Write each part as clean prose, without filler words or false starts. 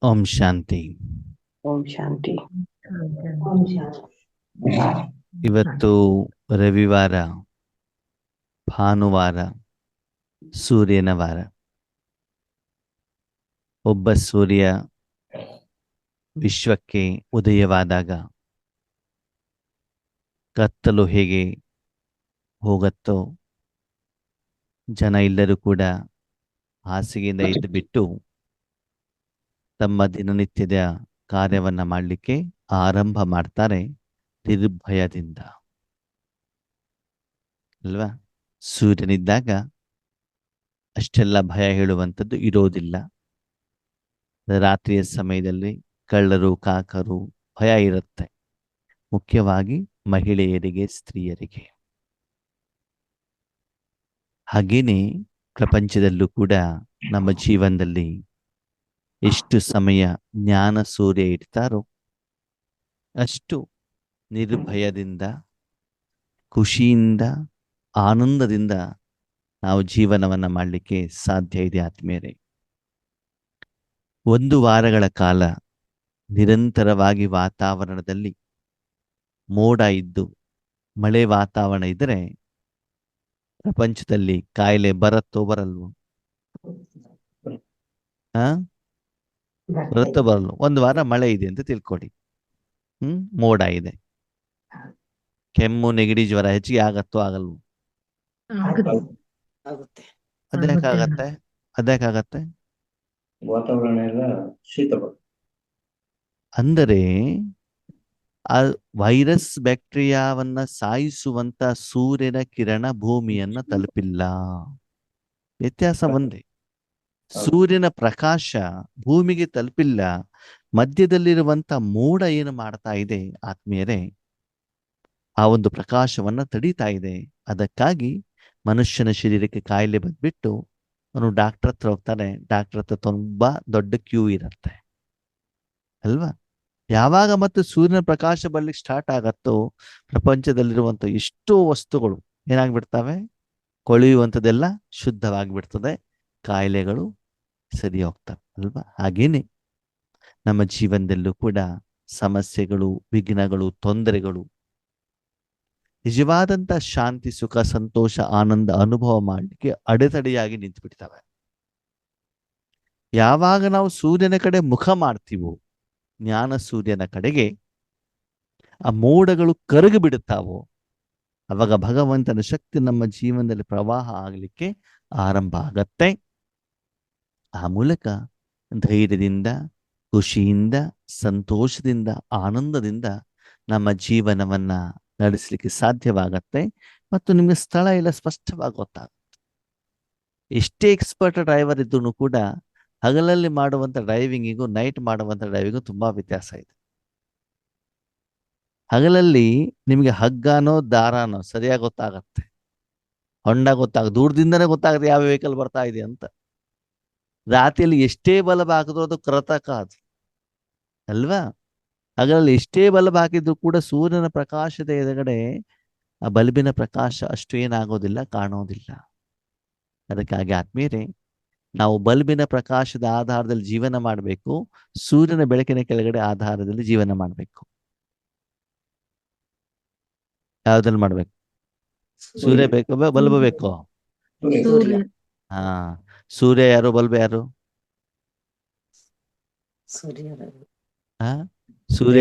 ಓಂ ಶಾಂತಿ. ಓಂ ಶಾಂತಿ. ಓಂ ಶಾಂತಿ. ಇವತ್ತು ರವಿವಾರ, ಭಾನುವಾರ, ಸೂರ್ಯನ ವಾರ. ಒಬ್ಬ ಸೂರ್ಯ ವಿಶ್ವಕ್ಕೆ ಉದಯವಾದಾಗ ಕತ್ತಲು ಹೇಗೆ ಹೋಗತ್ತೋ, ಜನ ಎಲ್ಲರೂ ಕೂಡ ಹಾಸಿಗೆಯಿಂದ ಎದ್ದು ಬಿಟ್ಟು ತಮ್ಮ ದಿನನಿತ್ಯದ ಕಾರ್ಯವನ್ನ ಮಾಡಲಿಕ್ಕೆ ಆರಂಭ ಮಾಡ್ತಾರೆ ನಿರ್ಭಯದಿಂದ ಅಲ್ವಾ. ಸೂರ್ಯನಿದ್ದಾಗ ಅಷ್ಟೆಲ್ಲ ಭಯ ಹೇಳುವಂಥದ್ದು ಇರೋದಿಲ್ಲ. ರಾತ್ರಿಯ ಸಮಯದಲ್ಲಿ ಕಳ್ಳರು, ಕಾಕರು ಭಯ ಇರುತ್ತೆ, ಮುಖ್ಯವಾಗಿ ಮಹಿಳೆಯರಿಗೆ, ಸ್ತ್ರೀಯರಿಗೆ. ಹಾಗೇನೆ ಪ್ರಪಂಚದಲ್ಲೂ ಕೂಡ ನಮ್ಮ ಜೀವನದಲ್ಲಿ ಎಷ್ಟು ಸಮಯ ಜ್ಞಾನ ಸೂರ್ಯ ಇಡ್ತಾರೋ ಅಷ್ಟು ನಿರ್ಭಯದಿಂದ, ಖುಷಿಯಿಂದ, ಆನಂದದಿಂದ ನಾವು ಜೀವನವನ್ನ ಮಾಡಲಿಕ್ಕೆ ಸಾಧ್ಯ ಇದೆ ಆತ್ಮೀಯರೇ. 1 ವಾರಗಳ ಕಾಲ ನಿರಂತರವಾಗಿ ವಾತಾವರಣದಲ್ಲಿ ಮೋಡ ಇದ್ದು ಮಳೆ ವಾತಾವರಣ ಇದ್ದರೆ ಪ್ರಪಂಚದಲ್ಲಿ ಕಾಯಿಲೆ ಬರತ್ತೋ ಬರಲ್ವೋ? ಬರುತ್ತೋ ಬರಲ್ವೋ? 1 ವಾರ ಮಳೆ ಇದೆ ಅಂತ ತಿಳ್ಕೊಳ್ಳಿ, ಮೋಡ ಇದೆ, ಕೆಮ್ಮು, ನೆಗಡಿ, ಜ್ವರ ಹೆಚ್ಚಿಗೆ ಆಗತ್ತೋ ಆಗಲ್ವೋ? ಅದ್ಯಾಕಾಗತ್ತೆ? ಅದ್ಯಾಕಾಗತ್ತೆ? ವಾತಾವರಣ ಎಲ್ಲ ಶೀತ. ಅಂದರೆ ಆ ವೈರಸ್ ಬ್ಯಾಕ್ಟೀರಿಯಾವನ್ನ ಸಾಯಿಸುವಂತ ಸೂರ್ಯನ ಕಿರಣ ಭೂಮಿಯನ್ನ ತಲುಪಿಲ್ಲ. ವ್ಯತ್ಯಾಸ ಒಂದೇ. ಸೂರ್ಯನ ಪ್ರಕಾಶ ಭೂಮಿಗೆ ತಲುಪಿಲ್ಲ. ಮಧ್ಯದಲ್ಲಿರುವಂತ ಮೋಡ ಏನು ಮಾಡ್ತಾ ಇದೆ ಆತ್ಮೀಯರೇ, ಆ ಒಂದು ಪ್ರಕಾಶವನ್ನ ತಡೀತಾ ಇದೆ. ಅದಕ್ಕಾಗಿ ಮನುಷ್ಯನ ಶರೀರಕ್ಕೆ ಕಾಯಿಲೆ ಬಂದ್ಬಿಟ್ಟು ಅವನು ಡಾಕ್ಟರ್ ಹತ್ರ ಹೋಗ್ತಾನೆ. ಡಾಕ್ಟರ್ ಹತ್ರ ತುಂಬಾ ದೊಡ್ಡ ಕ್ಯೂ ಇರುತ್ತೆ ಅಲ್ವಾ. ಯಾವಾಗ ಮತ್ತು ಸೂರ್ಯನ ಪ್ರಕಾಶ ಬರ್ಲಿಕ್ಕೆ ಸ್ಟಾರ್ಟ್ ಆಗತ್ತೋ ಪ್ರಪಂಚದಲ್ಲಿರುವಂತ ಎಷ್ಟೋ ವಸ್ತುಗಳು ಏನಾಗ್ಬಿಡ್ತವೆ, ಕೊಳೆಯುವಂಥದ್ದೆಲ್ಲ ಶುದ್ಧವಾಗಿಬಿಡ್ತದೆ, ಕಾಯಿಲೆಗಳು ಸರಿ ಹೋಗ್ತವೆ ಅಲ್ವಾ. ಹಾಗೇನೆ ನಮ್ಮ ಜೀವನದಲ್ಲೂ ಕೂಡ ಸಮಸ್ಯೆಗಳು, ವಿಘ್ನಗಳು, ತೊಂದರೆಗಳು ನಿಜವಾದಂತ ಶಾಂತಿ, ಸುಖ, ಸಂತೋಷ, ಆನಂದ ಅನುಭವ ಮಾಡಲಿಕ್ಕೆ ಅಡೆತಡೆಯಾಗಿ ನಿಂತು ಬಿಡ್ತವೆ. ಯಾವಾಗ ನಾವು ಸೂರ್ಯನ ಕಡೆ ಮುಖ ಮಾಡ್ತೀವೋ, ಜ್ಞಾನ ಸೂರ್ಯನ ಕಡೆಗೆ, ಆ ಮೋಡಗಳು ಕರಗಿ ಬಿಡುತ್ತಾವೋ, ಅವಾಗ ಭಗವಂತನ ಶಕ್ತಿ ನಮ್ಮ ಜೀವನದಲ್ಲಿ ಪ್ರವಾಹ ಆಗಲಿಕ್ಕೆ ಆರಂಭ ಆಗತ್ತೆ. ಆ ಮೂಲಕ ಧೈರ್ಯದಿಂದ, ಖುಷಿಯಿಂದ, ಸಂತೋಷದಿಂದ, ಆನಂದದಿಂದ ನಮ್ಮ ಜೀವನವನ್ನ ನಡೆಸಲಿಕ್ಕೆ ಸಾಧ್ಯವಾಗತ್ತೆ. ಮತ್ತು ನಿಮಗೆ ಸ್ಥಳ ಎಲ್ಲ ಸ್ಪಷ್ಟವಾಗಿ ಗೊತ್ತಾಗುತ್ತೆ. ಎಷ್ಟೇ ಎಕ್ಸ್ಪರ್ಟ್ ಡ್ರೈವರ್ ಇದ್ರೂ ಕೂಡ ಹಗಲಲ್ಲಿ ಮಾಡುವಂತ ಡ್ರೈವಿಂಗಿಗೂ ನೈಟ್ ಮಾಡುವಂತ ಡ್ರೈವಿಂಗು ತುಂಬಾ ವ್ಯತ್ಯಾಸ ಇದೆ. ಹಗಲಲ್ಲಿ ನಿಮಗೆ ಹಗ್ಗನೋ ದಾರಾನೋ ಸರಿಯಾಗಿ ಗೊತ್ತಾಗತ್ತೆ, ಹೊಂಡ ದೂರದಿಂದನೇ ಗೊತ್ತಾಗುತ್ತೆ ಯಾವ ವೆಹಿಕಲ್ ಬರ್ತಾ ಇದೆ ಅಂತ. ರಾತ್ರಿಯಲ್ಲಿ ಎಷ್ಟೇ ಬಲ್ಬ್ ಹಾಕಿದ್ರು ಅದು ಕೃತಕ ಅದು ಅಲ್ವಾ. ಹಗಲಲ್ಲಿ ಎಷ್ಟೇ ಬಲ್ಬ್ ಹಾಕಿದ್ರು ಕೂಡ ಸೂರ್ಯನ ಪ್ರಕಾಶದ ಎದುರುಗಡೆ ಆ ಬಲ್ಬಿನ ಪ್ರಕಾಶ ಅಷ್ಟು ಏನಾಗೋದಿಲ್ಲ, ಕಾಣೋದಿಲ್ಲ. ಅದಕ್ಕಾಗಿ ಆತ್ಮೀಯರೇ, ನಾವು ಬಲ್ಬಿನ ಪ್ರಕಾಶದ ಆಧಾರದಲ್ಲಿ ಜೀವನ ಮಾಡಬೇಕು, ಸೂರ್ಯನ ಬೆಳಕಿನ ಕೆಳಗಡೆ ಆಧಾರದಲ್ಲಿ ಜೀವನ ಮಾಡಬೇಕು. ಯಾವ್ದ್ರಲ್ಲಿ ಮಾಡ್ಬೇಕು? ಸೂರ್ಯ ಬೇಕು, ಬಲ್ಬ್ ಬೇಕು? ಹಾ, ಸೂರ್ಯ ಯಾರು, ಬಲ್ಬ್ ಯಾರು? ಸೂರ್ಯ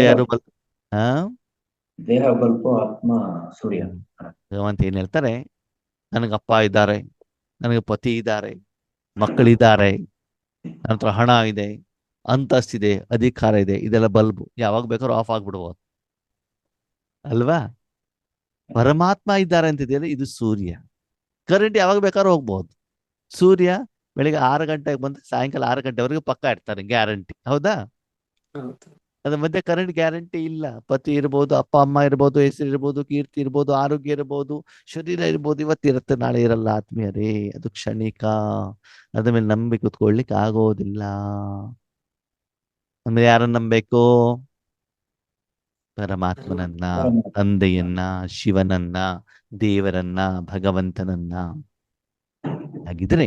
ಯಾರು, ಬಲ್ಬ್? ದೇಹ ಬಲ್ಬು, ಆತ್ಮ ಸೂರ್ಯ. ಭಗವಂತ ಏನ್ ಹೇಳ್ತಾರೆ, ನನಗೆ ಅಪ್ಪ ಇದ್ದಾರೆ, ನನಗೆ ಪತಿ ಇದ್ದಾರೆ, ಮಕ್ಕಳಿದ್ದಾರೆ, ನನ್ನ ಹತ್ರ ಹಣ ಇದೆ, ಅಂತಸ್ತಿದೆ, ಅಧಿಕಾರ ಇದೆ. ಇದೆಲ್ಲ ಬಲ್ಬು ಯಾವಾಗ ಬೇಕಾದ್ರೂ ಆಫ್ ಆಗ್ಬಿಡ್ಬೋದು ಅಲ್ವಾ. ಪರಮಾತ್ಮ ಇದ್ದಾರೆ ಅಂತಿದೆಯಲ್ಲ, ಇದು ಸೂರ್ಯ. ಕರೆಂಟ್ ಯಾವಾಗ ಬೇಕಾದ್ರೂ ಹೋಗ್ಬೋದು. ಸೂರ್ಯ ಬೆಳಿಗ್ಗೆ 6 ಗಂಟೆಗೆ ಬಂದು ಸಾಯಂಕಾಲ 6 ಗಂಟೆವರೆಗೂ ಪಕ್ಕ ಇರ್ತಾರೆ, ಗ್ಯಾರಂಟಿ. ಹೌದಾ? ಅದ್ರ ಮಧ್ಯೆ ಕರೆಂಟ್ ಗ್ಯಾರಂಟಿ ಇಲ್ಲ. ಪತಿ ಇರ್ಬೋದು, ಅಪ್ಪ ಅಮ್ಮ ಇರ್ಬೋದು, ಹೆಸರು ಇರ್ಬೋದು, ಕೀರ್ತಿ ಇರ್ಬೋದು, ಆರೋಗ್ಯ ಇರ್ಬೋದು, ಶರೀರ ಇರ್ಬೋದು. ಇವತ್ತಿರುತ್ತೆ, ನಾಳೆ ಇರಲ್ಲ ಆತ್ಮೀಯರೇ. ಅದು ಕ್ಷಣಿಕ. ಅದ್ರ ಮೇಲೆ ನಂಬಿ ಕುತ್ಕೊಳ್ಲಿಕ್ಕೆ ಆಗೋದಿಲ್ಲ. ಅಂದ್ರೆ ಯಾರನ್ನ ನಂಬೇಕು? ಪರಮಾತ್ಮನನ್ನ, ತಂದೆಯನ್ನ, ಶಿವನನ್ನ, ದೇವರನ್ನ, ಭಗವಂತನನ್ನ. ಹಾಗಿದ್ರೆ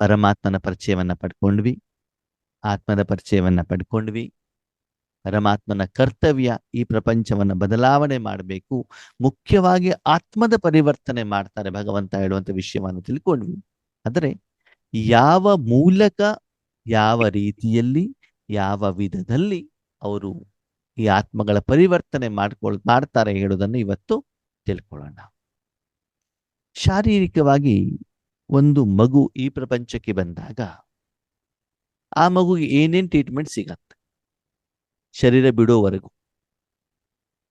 ಪರಮಾತ್ಮನ ಪರಿಚಯವನ್ನ ಪಡ್ಕೊಂಡ್ವಿ. ಆತ್ಮದ ಪರಿಚಯವನ್ನ ಪಡ್ಕೊಂಡ್ವಿ. ಪರಮಾತ್ಮನ ಕರ್ತವ್ಯ ಈ ಪ್ರಪಂಚವನ್ನ ಬದಲಾವಣೆ ಮಾಡಬೇಕು, ಮುಖ್ಯವಾಗಿ ಆತ್ಮದ ಪರಿವರ್ತನೆ ಮಾಡ್ತಾರೆ ಭಗವಂತ ಹೇಳುವಂತ ವಿಷಯವನ್ನು ತಿಳ್ಕೊಂಡ್ವಿ. ಆದರೆ ಯಾವ ಮೂಲಕ, ಯಾವ ರೀತಿಯಲ್ಲಿ, ಯಾವ ವಿಧದಲ್ಲಿ ಅವರು ಈ ಆತ್ಮಗಳ ಪರಿವರ್ತನೆ ಮಾಡ್ತಾರೆ ಹೇಳುವುದನ್ನು ಇವತ್ತು ತಿಳ್ಕೊಳ್ಳೋಣ. ಶಾರೀರಿಕವಾಗಿ ಒಂದು ಮಗು ಈ ಪ್ರಪಂಚಕ್ಕೆ ಬಂದಾಗ ಆ ಮಗುಗೆ ಏನೇನ್ ಟ್ರೀಟ್ಮೆಂಟ್ ಸಿಗತ್ತೆ? ಶರೀರ ಬಿಡುವವರೆಗೂ,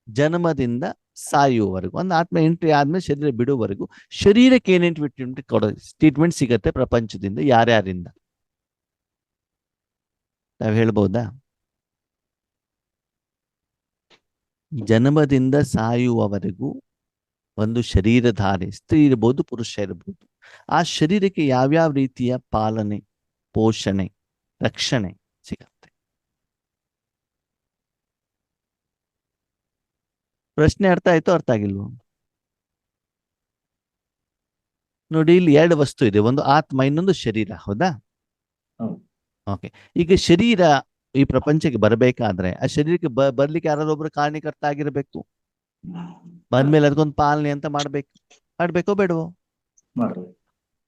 ಜನ್ಮದಿಂದ ಸಾಯುವವರೆಗೂ, ಒಂದು ಆತ್ಮ ಎಂಟ್ರಿ ಆದ್ಮೇಲೆ ಶರೀರ ಬಿಡುವವರೆಗೂ ಶರೀರಕ್ಕೆ ಏನೇನ್ ಟ್ರೀಟ್ಮೆಂಟ್ ಸಿಗತ್ತೆ ಪ್ರಪಂಚದಿಂದ, ಯಾರ್ಯಾರಿಂದ ನಾವ್ ಹೇಳ್ಬೋದಾ? ಜನ್ಮದಿಂದ ಸಾಯುವವರೆಗೂ ಒಂದು ಶರೀರಧಾರಿ, ಸ್ತ್ರೀ ಇರ್ಬೋದು ಪುರುಷ ಇರ್ಬೋದು, ಆ ಶರೀರಕ್ಕೆ ಯಾವ್ಯಾವ ರೀತಿಯ ಪಾಲನೆ, ಪೋಷಣೆ, ರಕ್ಷಣೆ ಸಿಗತ್ತೆ? ಪ್ರಶ್ನೆ ಅರ್ಥ ಆಯ್ತು, ಅರ್ಥ ಆಗಿಲ್ವೋ? ನೋಡಿ, ಇಲ್ಲಿ ಎರಡು ವಸ್ತು ಇದೆ, ಒಂದು ಆತ್ಮ, ಇನ್ನೊಂದು ಶರೀರ. ಹೌದಾ? ಓಕೆ. ಈಗ ಶರೀರ ಈ ಪ್ರಪಂಚಕ್ಕೆ ಬರಬೇಕಾದ್ರೆ ಆ ಶರೀರಕ್ಕೆ ಬರ್ಲಿಕ್ಕೆ ಯಾರಾದ್ರೊಬ್ರು ಕಾರಣೀಕರ್ತ ಆಗಿರ್ಬೇಕು. ಬಂದ್ಮೇಲೆ ಅದಕ್ಕೊಂದು ಪಾಲನೆ ಅಂತ ಮಾಡ್ಬೇಕೋ ಬೇಡವೋ?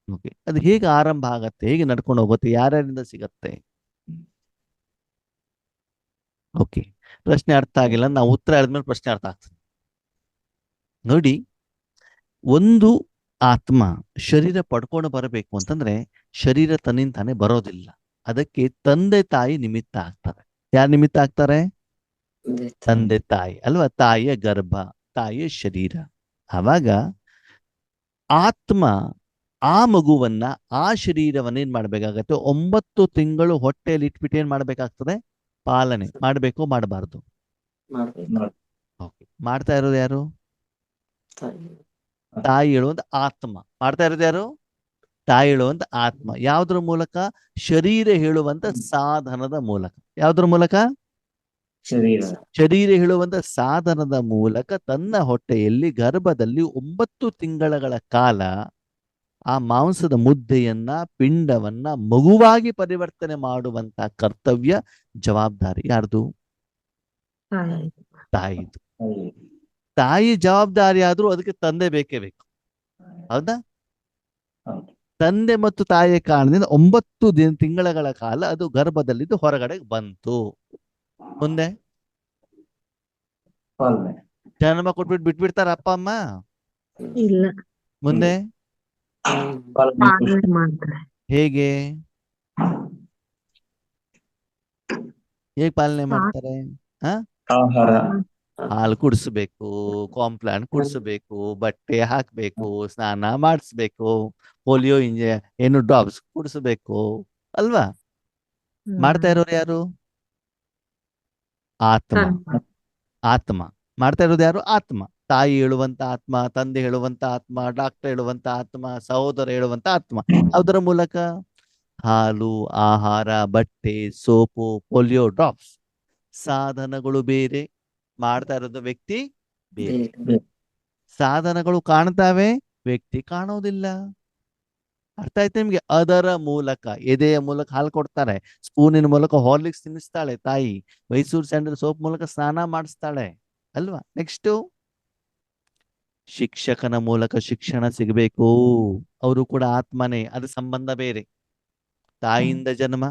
ಓಕೆ. ಅದು ಹೇಗೆ ಆರಂಭ ಆಗತ್ತೆ, ಹೇಗೆ ನಡ್ಕೊಂಡು ಹೋಗುತ್ತೆ, ಯಾರ್ಯಾರಿಂದ ಸಿಗತ್ತೆ? ಓಕೆ, ಪ್ರಶ್ನೆ ಅರ್ಥ ಆಗಿಲ್ಲ, ನಾವು ಉತ್ತರ ಹೇಳಿದ್ಮೇಲೆ ಪ್ರಶ್ನೆ ಅರ್ಥ ಆಗ್ತದೆ. ನೋಡಿ, ಒಂದು ಆತ್ಮ ಶರೀರ ಪಡ್ಕೊಂಡು ಬರಬೇಕು ಅಂತಂದ್ರೆ ಶರೀರ ತನ್ನಿಂತಾನೆ ಬರೋದಿಲ್ಲ. ಅದಕ್ಕೆ ತಂದೆ ತಾಯಿ ನಿಮಿತ್ತ ಆಗ್ತಾರೆ. ಯಾರು ನಿಮಿತ್ತ ಆಗ್ತಾರೆ? ತಂದೆ ತಾಯಿ ಅಲ್ವಾ? ತಾಯಿಯ ಗರ್ಭ, ತಾಯಿಯ ಶರೀರ. ಆವಾಗ ಆತ್ಮ ಆ ಮಗುವನ್ನ, ಆ ಶರೀರವನ್ನ ಏನ್ ಮಾಡ್ಬೇಕಾಗತ್ತೆ? 9 ತಿಂಗಳು ಹೊಟ್ಟೆಯಲ್ಲಿ ಇಟ್ಬಿಟ್ಟು ಏನ್ ಮಾಡ್ಬೇಕಾಗ್ತದೆ? ಪಾಲನೆ ಮಾಡ್ಬೇಕು, ಮಾಡಬಾರ್ದು? ಓಕೆ. ಮಾಡ್ತಾ ಇರೋದು ಯಾರು? ತಾಯಿ ಹೇಳುವಂತ ಆತ್ಮ. ಮಾಡ್ತಾ ಇರೋದು ಯಾರು? ತಾಯಿ ಹೇಳುವಂತ ಆತ್ಮ. ಯಾವ್ದ್ರ ಮೂಲಕ? ಶರೀರ ಹೇಳುವಂತ ಸಾಧನದ ಮೂಲಕ. ಯಾವ್ದ್ರ ಮೂಲಕ? ಶರೀರ ಹೇಳುವಂತ ಸಾಧನದ ಮೂಲಕ ತನ್ನ ಹೊಟ್ಟೆಯಲ್ಲಿ, ಗರ್ಭದಲ್ಲಿ 9 ತಿಂಗಳ ಕಾಲ ಆ ಮಾಂಸದ ಮುದ್ದೆಯನ್ನ, ಪಿಂಡವನ್ನ ಮಗುವಾಗಿ ಪರಿವರ್ತನೆ ಮಾಡುವಂತ ಕರ್ತವ್ಯ, ಜವಾಬ್ದಾರಿ ಯಾರ್ದು? ತಾಯಿದು. ತಾಯಿ ಜವಾಬ್ದಾರಿ ಆದ್ರೂ ಅದಕ್ಕೆ ತಂದೆ ಬೇಕೇ ಬೇಕು. ಹೌದಾ? ತಂದೆ ಮತ್ತು ತಾಯಿಯ ಕಾರಣದಿಂದ 9 ತಿಂಗಳ ಕಾಲ ಅದು ಗರ್ಭದಲ್ಲಿದ್ದು ಹೊರಗಡೆ ಬಂತು. ಮುಂದೆ ಜನ್ಮ ಕೊಟ್ಬಿಟ್ಟು ಬಿಟ್ಬಿಡ್ತಾರ ಅಪ್ಪ ಅಮ್ಮ? ಇಲ್ಲ. ಮುಂದೆ ಹೇಗೆ ಪಾಲನೆ ಮಾಡ್ತಾರೆ? ಹಾಲು ಕುಡಿಸ್ಬೇಕು, ಕಾಂಪ್ಲಾನ್ ಕುಡಿಸ್ಬೇಕು, ಬಟ್ಟೆ ಹಾಕ್ಬೇಕು, ಸ್ನಾನ ಮಾಡಿಸ್ಬೇಕು, ಪೋಲಿಯೋ ಡ್ರಾಪ್ಸ್ ಕುಡಿಸ್ಬೇಕು ಅಲ್ವಾ? ಮಾಡ್ತಾ ಇರೋರು ಯಾರು? ಆತ್ಮ. ಮಾಡ್ತಾ ಇರೋದು ಯಾರು? ಆತ್ಮ. ತಾಯಿ ಹೇಳುವಂತ ಆತ್ಮ, ತಂದೆ ಹೇಳುವಂತ ಆತ್ಮ, ಡಾಕ್ಟರ್ ಹೇಳುವಂತ ಆತ್ಮ, ಸಹೋದರ ಹೇಳುವಂತ ಆತ್ಮ. ಅದರ ಮೂಲಕ ಹಾಲು, ಆಹಾರ, ಬಟ್ಟೆ, ಸೋಪು, ಪೋಲಿಯೋ ಡ್ರಾಪ್ಸ್. ಸಾಧನಗಳು ಬೇರೆ, ಮಾಡ್ತಾ ಇರೋದು ವ್ಯಕ್ತಿ ಬೇರೆ. ಸಾಧನಗಳು ಕಾಣ್ತಾವೆ, ವ್ಯಕ್ತಿ ಕಾಣೋದಿಲ್ಲ. ಅರ್ಥ ಆಯ್ತು ನಿಮ್ಗೆ? ಅದರ ಮೂಲಕ, ಎದೆಯ ಮೂಲಕ ಹಾಲು ಕೊಡ್ತಾರೆ, ಸ್ಪೂನಿನ ಮೂಲಕ ಹಾರ್ಲಿಕ್ಸ್ ತಿನ್ನಿಸ್ತಾಳೆ ತಾಯಿ, ಮೈಸೂರು ಸ್ಯಾಂಡಲ್ ಸೋಪ್ ಮೂಲಕ ಸ್ನಾನ ಮಾಡಿಸ್ತಾಳೆ ಅಲ್ವಾ? ನೆಕ್ಸ್ಟ್, ಶಿಕ್ಷಕನ ಮೂಲಕ ಶಿಕ್ಷಣ ಸಿಗಬೇಕು, ಅವರು ಕೂಡ ಆತ್ಮನೇ, ಅದು ಸಂಬಂಧ ಬೇರೆ. ತಾಯಿಯಿಂದ ಜನ್ಮ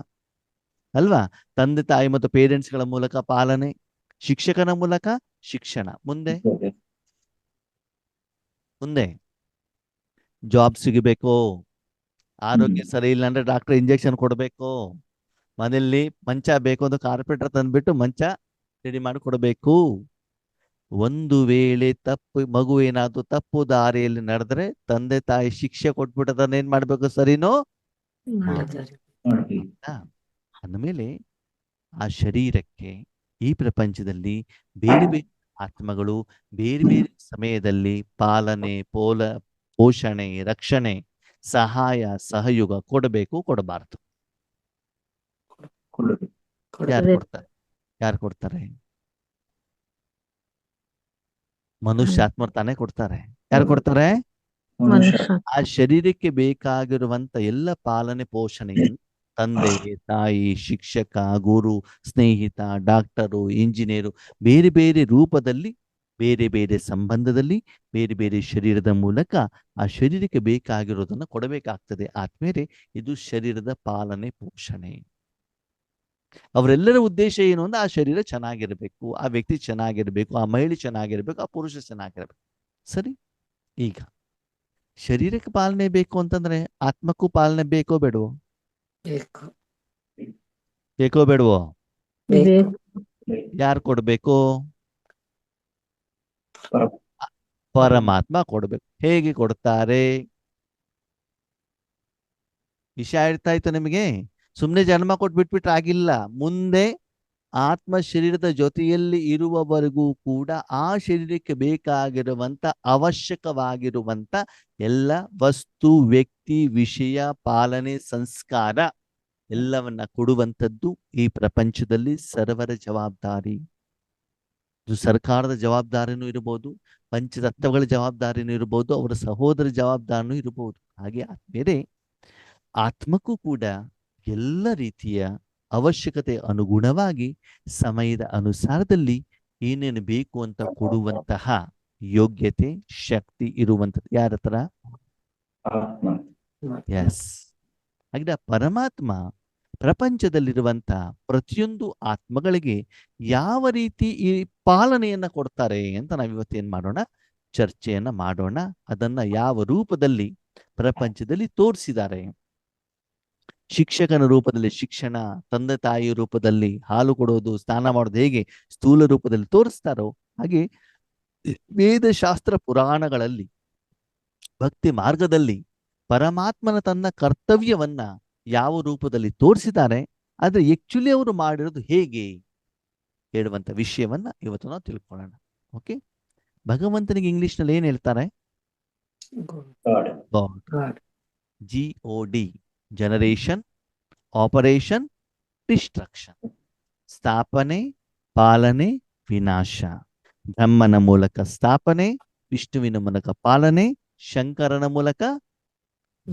ಅಲ್ವಾ? ತಂದೆ ತಾಯಿ ಮತ್ತು ಪೇರೆಂಟ್ಸ್ ಗಳ ಮೂಲಕ ಪಾಲನೆ, ಶಿಕ್ಷಕನ ಮೂಲಕ ಶಿಕ್ಷಣ. ಮುಂದೆ ಜಾಬ್ ಸಿಗಬೇಕು, ಆರೋಗ್ಯ ಸರಿ ಇಲ್ಲ ಅಂದ್ರೆ ಡಾಕ್ಟರ್ ಇಂಜೆಕ್ಷನ್ ಕೊಡ್ಬೇಕು, ಮನೆಯಲ್ಲಿ ಮಂಚ ಬೇಕು ಅಂದ್ರೆ ಕಾರ್ಪೆಂಟರ್ ತಂದ್ಬಿಟ್ಟು ಮಂಚ ರೆಡಿ ಮಾಡಿ ಕೊಡಬೇಕು. ಒಂದು ವೇಳೆ ಮಗು ಏನಾದ್ರು ತಪ್ಪು ದಾರಿಯಲ್ಲಿ ನಡೆದ್ರೆ ತಂದೆ ತಾಯಿ ಶಿಕ್ಷೆ ಕೊಟ್ಬಿಟ್ಟು ಅದನ್ನ ಏನ್ ಮಾಡ್ಬೇಕು? ಸರಿನೋ ಅಂದಮೇಲೆ ಆ ಶರೀರಕ್ಕೆ ಈ ಪ್ರಪಂಚದಲ್ಲಿ ಬೇರೆ ಬೇರೆ ಆತ್ಮಗಳು ಬೇರೆ ಬೇರೆ ಸಮಯದಲ್ಲಿ ಪಾಲನೆ, ಪೋಷಣೆ, ರಕ್ಷಣೆ, ಸಹಾಯ, ಸಹಯೋಗ ಕೊಡಬೇಕು, ಕೊಡಬಾರದು? ಯಾರು ಕೊಡ್ತಾರೆ? ಮನುಷ್ಯ ಆತ್ಮರು ತಾನೇ ಕೊಡ್ತಾರೆ. ಯಾರು ಕೊಡ್ತಾರೆ? ಆ ಶರೀರಕ್ಕೆ ಬೇಕಾಗಿರುವಂತ ಎಲ್ಲ ಪಾಲನೆ, ಪೋಷಣೆಯನ್ನು ತಂದೆ, ತಾಯಿ, ಶಿಕ್ಷಕ, ಗುರು, ಸ್ನೇಹಿತ, ಡಾಕ್ಟರು, ಇಂಜಿನಿಯರು, ಬೇರೆ ಬೇರೆ ರೂಪದಲ್ಲಿ, ಬೇರೆ ಬೇರೆ ಸಂಬಂಧದಲ್ಲಿ, ಬೇರೆ ಬೇರೆ ಶರೀರದ ಮೂಲಕ ಆ ಶರೀರಕ್ಕೆ ಬೇಕಾಗಿರೋದನ್ನು ಕೊಡಬೇಕಾಗ್ತದೆ. ಆದ್ಮೇಲೆ ಇದು ಶರೀರದ ಪಾಲನೆ ಪೋಷಣೆ. ಅವರೆಲ್ಲರ ಉದ್ದೇಶ ಏನು ಅಂದ್ರೆ ಆ ಶರೀರ ಚೆನ್ನಾಗಿರ್ಬೇಕು, ಆ ವ್ಯಕ್ತಿ ಚೆನ್ನಾಗಿರ್ಬೇಕು, ಆ ಮಹಿಳೆ ಚೆನ್ನಾಗಿರ್ಬೇಕು, ಆ ಪುರುಷ ಚೆನ್ನಾಗಿರ್ಬೇಕು. ಸರಿ, ಈಗ ಶರೀರಕ್ಕೆ ಪಾಲನೆ ಬೇಕು ಅಂತಂದ್ರೆ ಆತ್ಮಕ್ಕೂ ಪಾಲನೆ ಬೇಕೋ ಬೇಡವೋ? ಬೇಕು. ಬೇಕೋ ಬೇಡವೋ? ಬೇಕು. ಯಾರು ಕೊಡ್ಬೇಕು? ಪರ- ಪರಮಾತ್ಮ ಕೊಡ್ಬೇಕು. ಹೇಗೆ ಕೊಡ್ತಾರೆ? ವಿಷಯ ಅರ್ಥ ಆಯ್ತು ನಿಮಗೆ? ಸುಮ್ಮನೆ ಜನ್ಮ ಕೊಟ್ಬಿಟ್ಬಿಟ್ರೆ ಆಗಿಲ್ಲ. ಮುಂದೆ ಆತ್ಮ ಶರೀರದ ಜೊತೆಯಲ್ಲಿ ಇರುವವರೆಗೂ ಕೂಡ ಆ ಶರೀರಕ್ಕೆ ಬೇಕಾಗಿರುವಂತ ಅವಶ್ಯಕವಾಗಿರುವಂತ ಎಲ್ಲ ವಸ್ತು, ವ್ಯಕ್ತಿ, ವಿಷಯ, ಪಾಲನೆ, ಸಂಸ್ಕಾರ ಎಲ್ಲವನ್ನ ಕೊಡುವಂಥದ್ದು ಈ ಪ್ರಪಂಚದಲ್ಲಿ ಸರ್ವರ ಜವಾಬ್ದಾರಿ. ಇದು ಸರ್ಕಾರದ ಜವಾಬ್ದಾರಿನೂ ಇರಬಹುದು, ಪಂಚತತ್ವಗಳ ಜವಾಬ್ದಾರಿನೂ ಇರಬಹುದು, ಅವರ ಸಹೋದರ ಜವಾಬ್ದಾರಿನೂ ಇರಬಹುದು. ಹಾಗೆ ಆದ್ಮೇಲೆ ಆತ್ಮಕ್ಕೂ ಕೂಡ ಎಲ್ಲ ರೀತಿಯ ಅವಶ್ಯಕತೆ ಅನುಗುಣವಾಗಿ ಸಮಯದ ಅನುಸಾರದಲ್ಲಿ ಏನೇನು ಬೇಕು ಅಂತ ಕೊಡುವಂತಹ ಯೋಗ್ಯತೆ, ಶಕ್ತಿ ಇರುವಂಥದ್ದು ಯಾರ ಹತ್ರ? ಆತ್ಮ. ಎಸ್. ಹಾಗೆ ಪರಮಾತ್ಮ ಪ್ರಪಂಚದಲ್ಲಿರುವಂತ ಪ್ರತಿಯೊಂದು ಆತ್ಮಗಳಿಗೆ ಯಾವ ರೀತಿ ಈ ಪಾಲನೆಯನ್ನ ಕೊಡ್ತಾರೆ ಅಂತ ನಾವಿವತ್ತೇನ್ ಮಾಡೋಣ? ಚರ್ಚೆಯನ್ನ ಮಾಡೋಣ. ಅದನ್ನ ಯಾವ ರೂಪದಲ್ಲಿ ಪ್ರಪಂಚದಲ್ಲಿ ತೋರಿಸಿದ್ದಾರೆ. ಶಿಕ್ಷಕನ ರೂಪದಲ್ಲಿ ಶಿಕ್ಷಣ, ತಂದೆ ತಾಯಿಯ ರೂಪದಲ್ಲಿ ಹಾಲು ಕೊಡೋದು, ಸ್ನಾನ ಮಾಡೋದು ಹೇಗೆ ಸ್ಥೂಲ ರೂಪದಲ್ಲಿ ತೋರಿಸ್ತಾರೋ ಹಾಗೆ ವೇದಶಾಸ್ತ್ರ ಪುರಾಣಗಳಲ್ಲಿ ಭಕ್ತಿ ಮಾರ್ಗದಲ್ಲಿ ಪರಮಾತ್ಮನ ತನ್ನ ಕರ್ತವ್ಯವನ್ನ ಯಾವ ರೂಪದಲ್ಲಿ ತೋರಿಸಿದ್ದಾರೆ, ಆದ್ರೆ ಆಕ್ಚುಲಿ ಅವರು ಮಾಡಿರೋದು ಹೇಗೆ ಹೇಳುವಂತ ವಿಷಯವನ್ನ ಇವತ್ತು ನಾವು ತಿಳ್ಕೊಳ್ಳೋಣ. ಓಕೆ, ಭಗವಂತನಿಗೆ ಇಂಗ್ಲಿಷ್ನಲ್ಲಿ ಏನ್ ಹೇಳ್ತಾರೆ? God. God. GOD, generation, operation, destruction. ಸ್ಥಾಪನೆ, ಪಾಲನೆ, ವಿನಾಶ. ಬ್ರಹ್ಮನ ಮೂಲಕ ಸ್ಥಾಪನೆ, ವಿಷ್ಣುವಿನ ಮೂಲಕ ಪಾಲನೆ, ಶಂಕರನ ಮೂಲಕ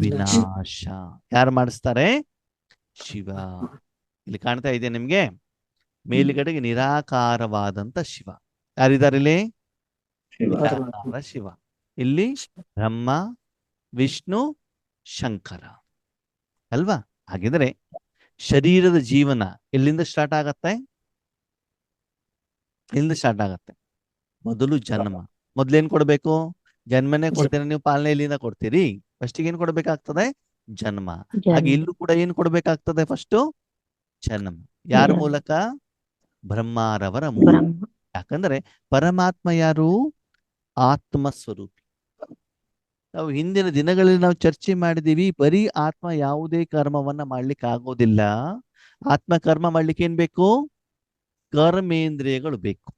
ವಿನಾಶ. ಯಾರು ಮಾಡಿಸ್ತಾರೆ? ಶಿವ. ಇಲ್ಲಿ ಕಾಣ್ತಾ ಇದೆ ನಿಮ್ಗೆ ಮೇಲುಗಡೆಗೆ ನಿರಾಕಾರವಾದಂತ ಶಿವ. ಯಾರಿದ್ದಾರೆ ಇಲ್ಲಿ? ಶಿವ. ನಿರಾಕಾರ ಶಿವ. ಇಲ್ಲಿ ಬ್ರಹ್ಮ, ವಿಷ್ಣು, ಶಂಕರ ಅಲ್ವಾ? ಹಾಗಿದ್ರೆ ಶರೀರದ ಜೀವನ ಎಲ್ಲಿಂದ ಸ್ಟಾರ್ಟ್ ಆಗತ್ತೆ? ಎಲ್ಲಿಂದ ಸ್ಟಾರ್ಟ್ ಆಗತ್ತೆ? ಮೊದಲು ಜನ್ಮ. ಮೊದ್ಲೇನ್ ಕೊಡ್ಬೇಕು? ಜನ್ಮನೇ ಕೊಡ್ತೀರ ನೀವು, ಪಾಲನೆ ಎಲ್ಲಿಂದ ಕೊಡ್ತೀರಿ? ಫಸ್ಟಿಗೆ ಏನ್ ಕೊಡ್ಬೇಕಾಗ್ತದೆ? ಜನ್ಮ. ಹಾಗೆ ಇಲ್ಲೂ ಕೂಡ ಏನ್ ಕೊಡ್ಬೇಕಾಗ್ತದೆ? ಫಸ್ಟ್ ಜನ್ಮ. ಯಾರ ಮೂಲಕ? ಬ್ರಹ್ಮಾರವರ ಮೂಲಕ. ಯಾಕಂದ್ರೆ ಪರಮಾತ್ಮ ಯಾರು? ಆತ್ಮ ಸ್ವರೂಪಿ. ನಾವು ಹಿಂದಿನ ದಿನಗಳಲ್ಲಿ ನಾವು ಚರ್ಚೆ ಮಾಡಿದೀವಿ, ಬರೀ ಆತ್ಮ ಯಾವುದೇ ಕರ್ಮವನ್ನ ಮಾಡ್ಲಿಕ್ಕೆ ಆಗೋದಿಲ್ಲ. ಆತ್ಮ ಕರ್ಮ ಮಾಡ್ಲಿಕ್ಕೆ ಏನ್ ಬೇಕು? ಕರ್ಮೇಂದ್ರಿಯಗಳು ಬೇಕು.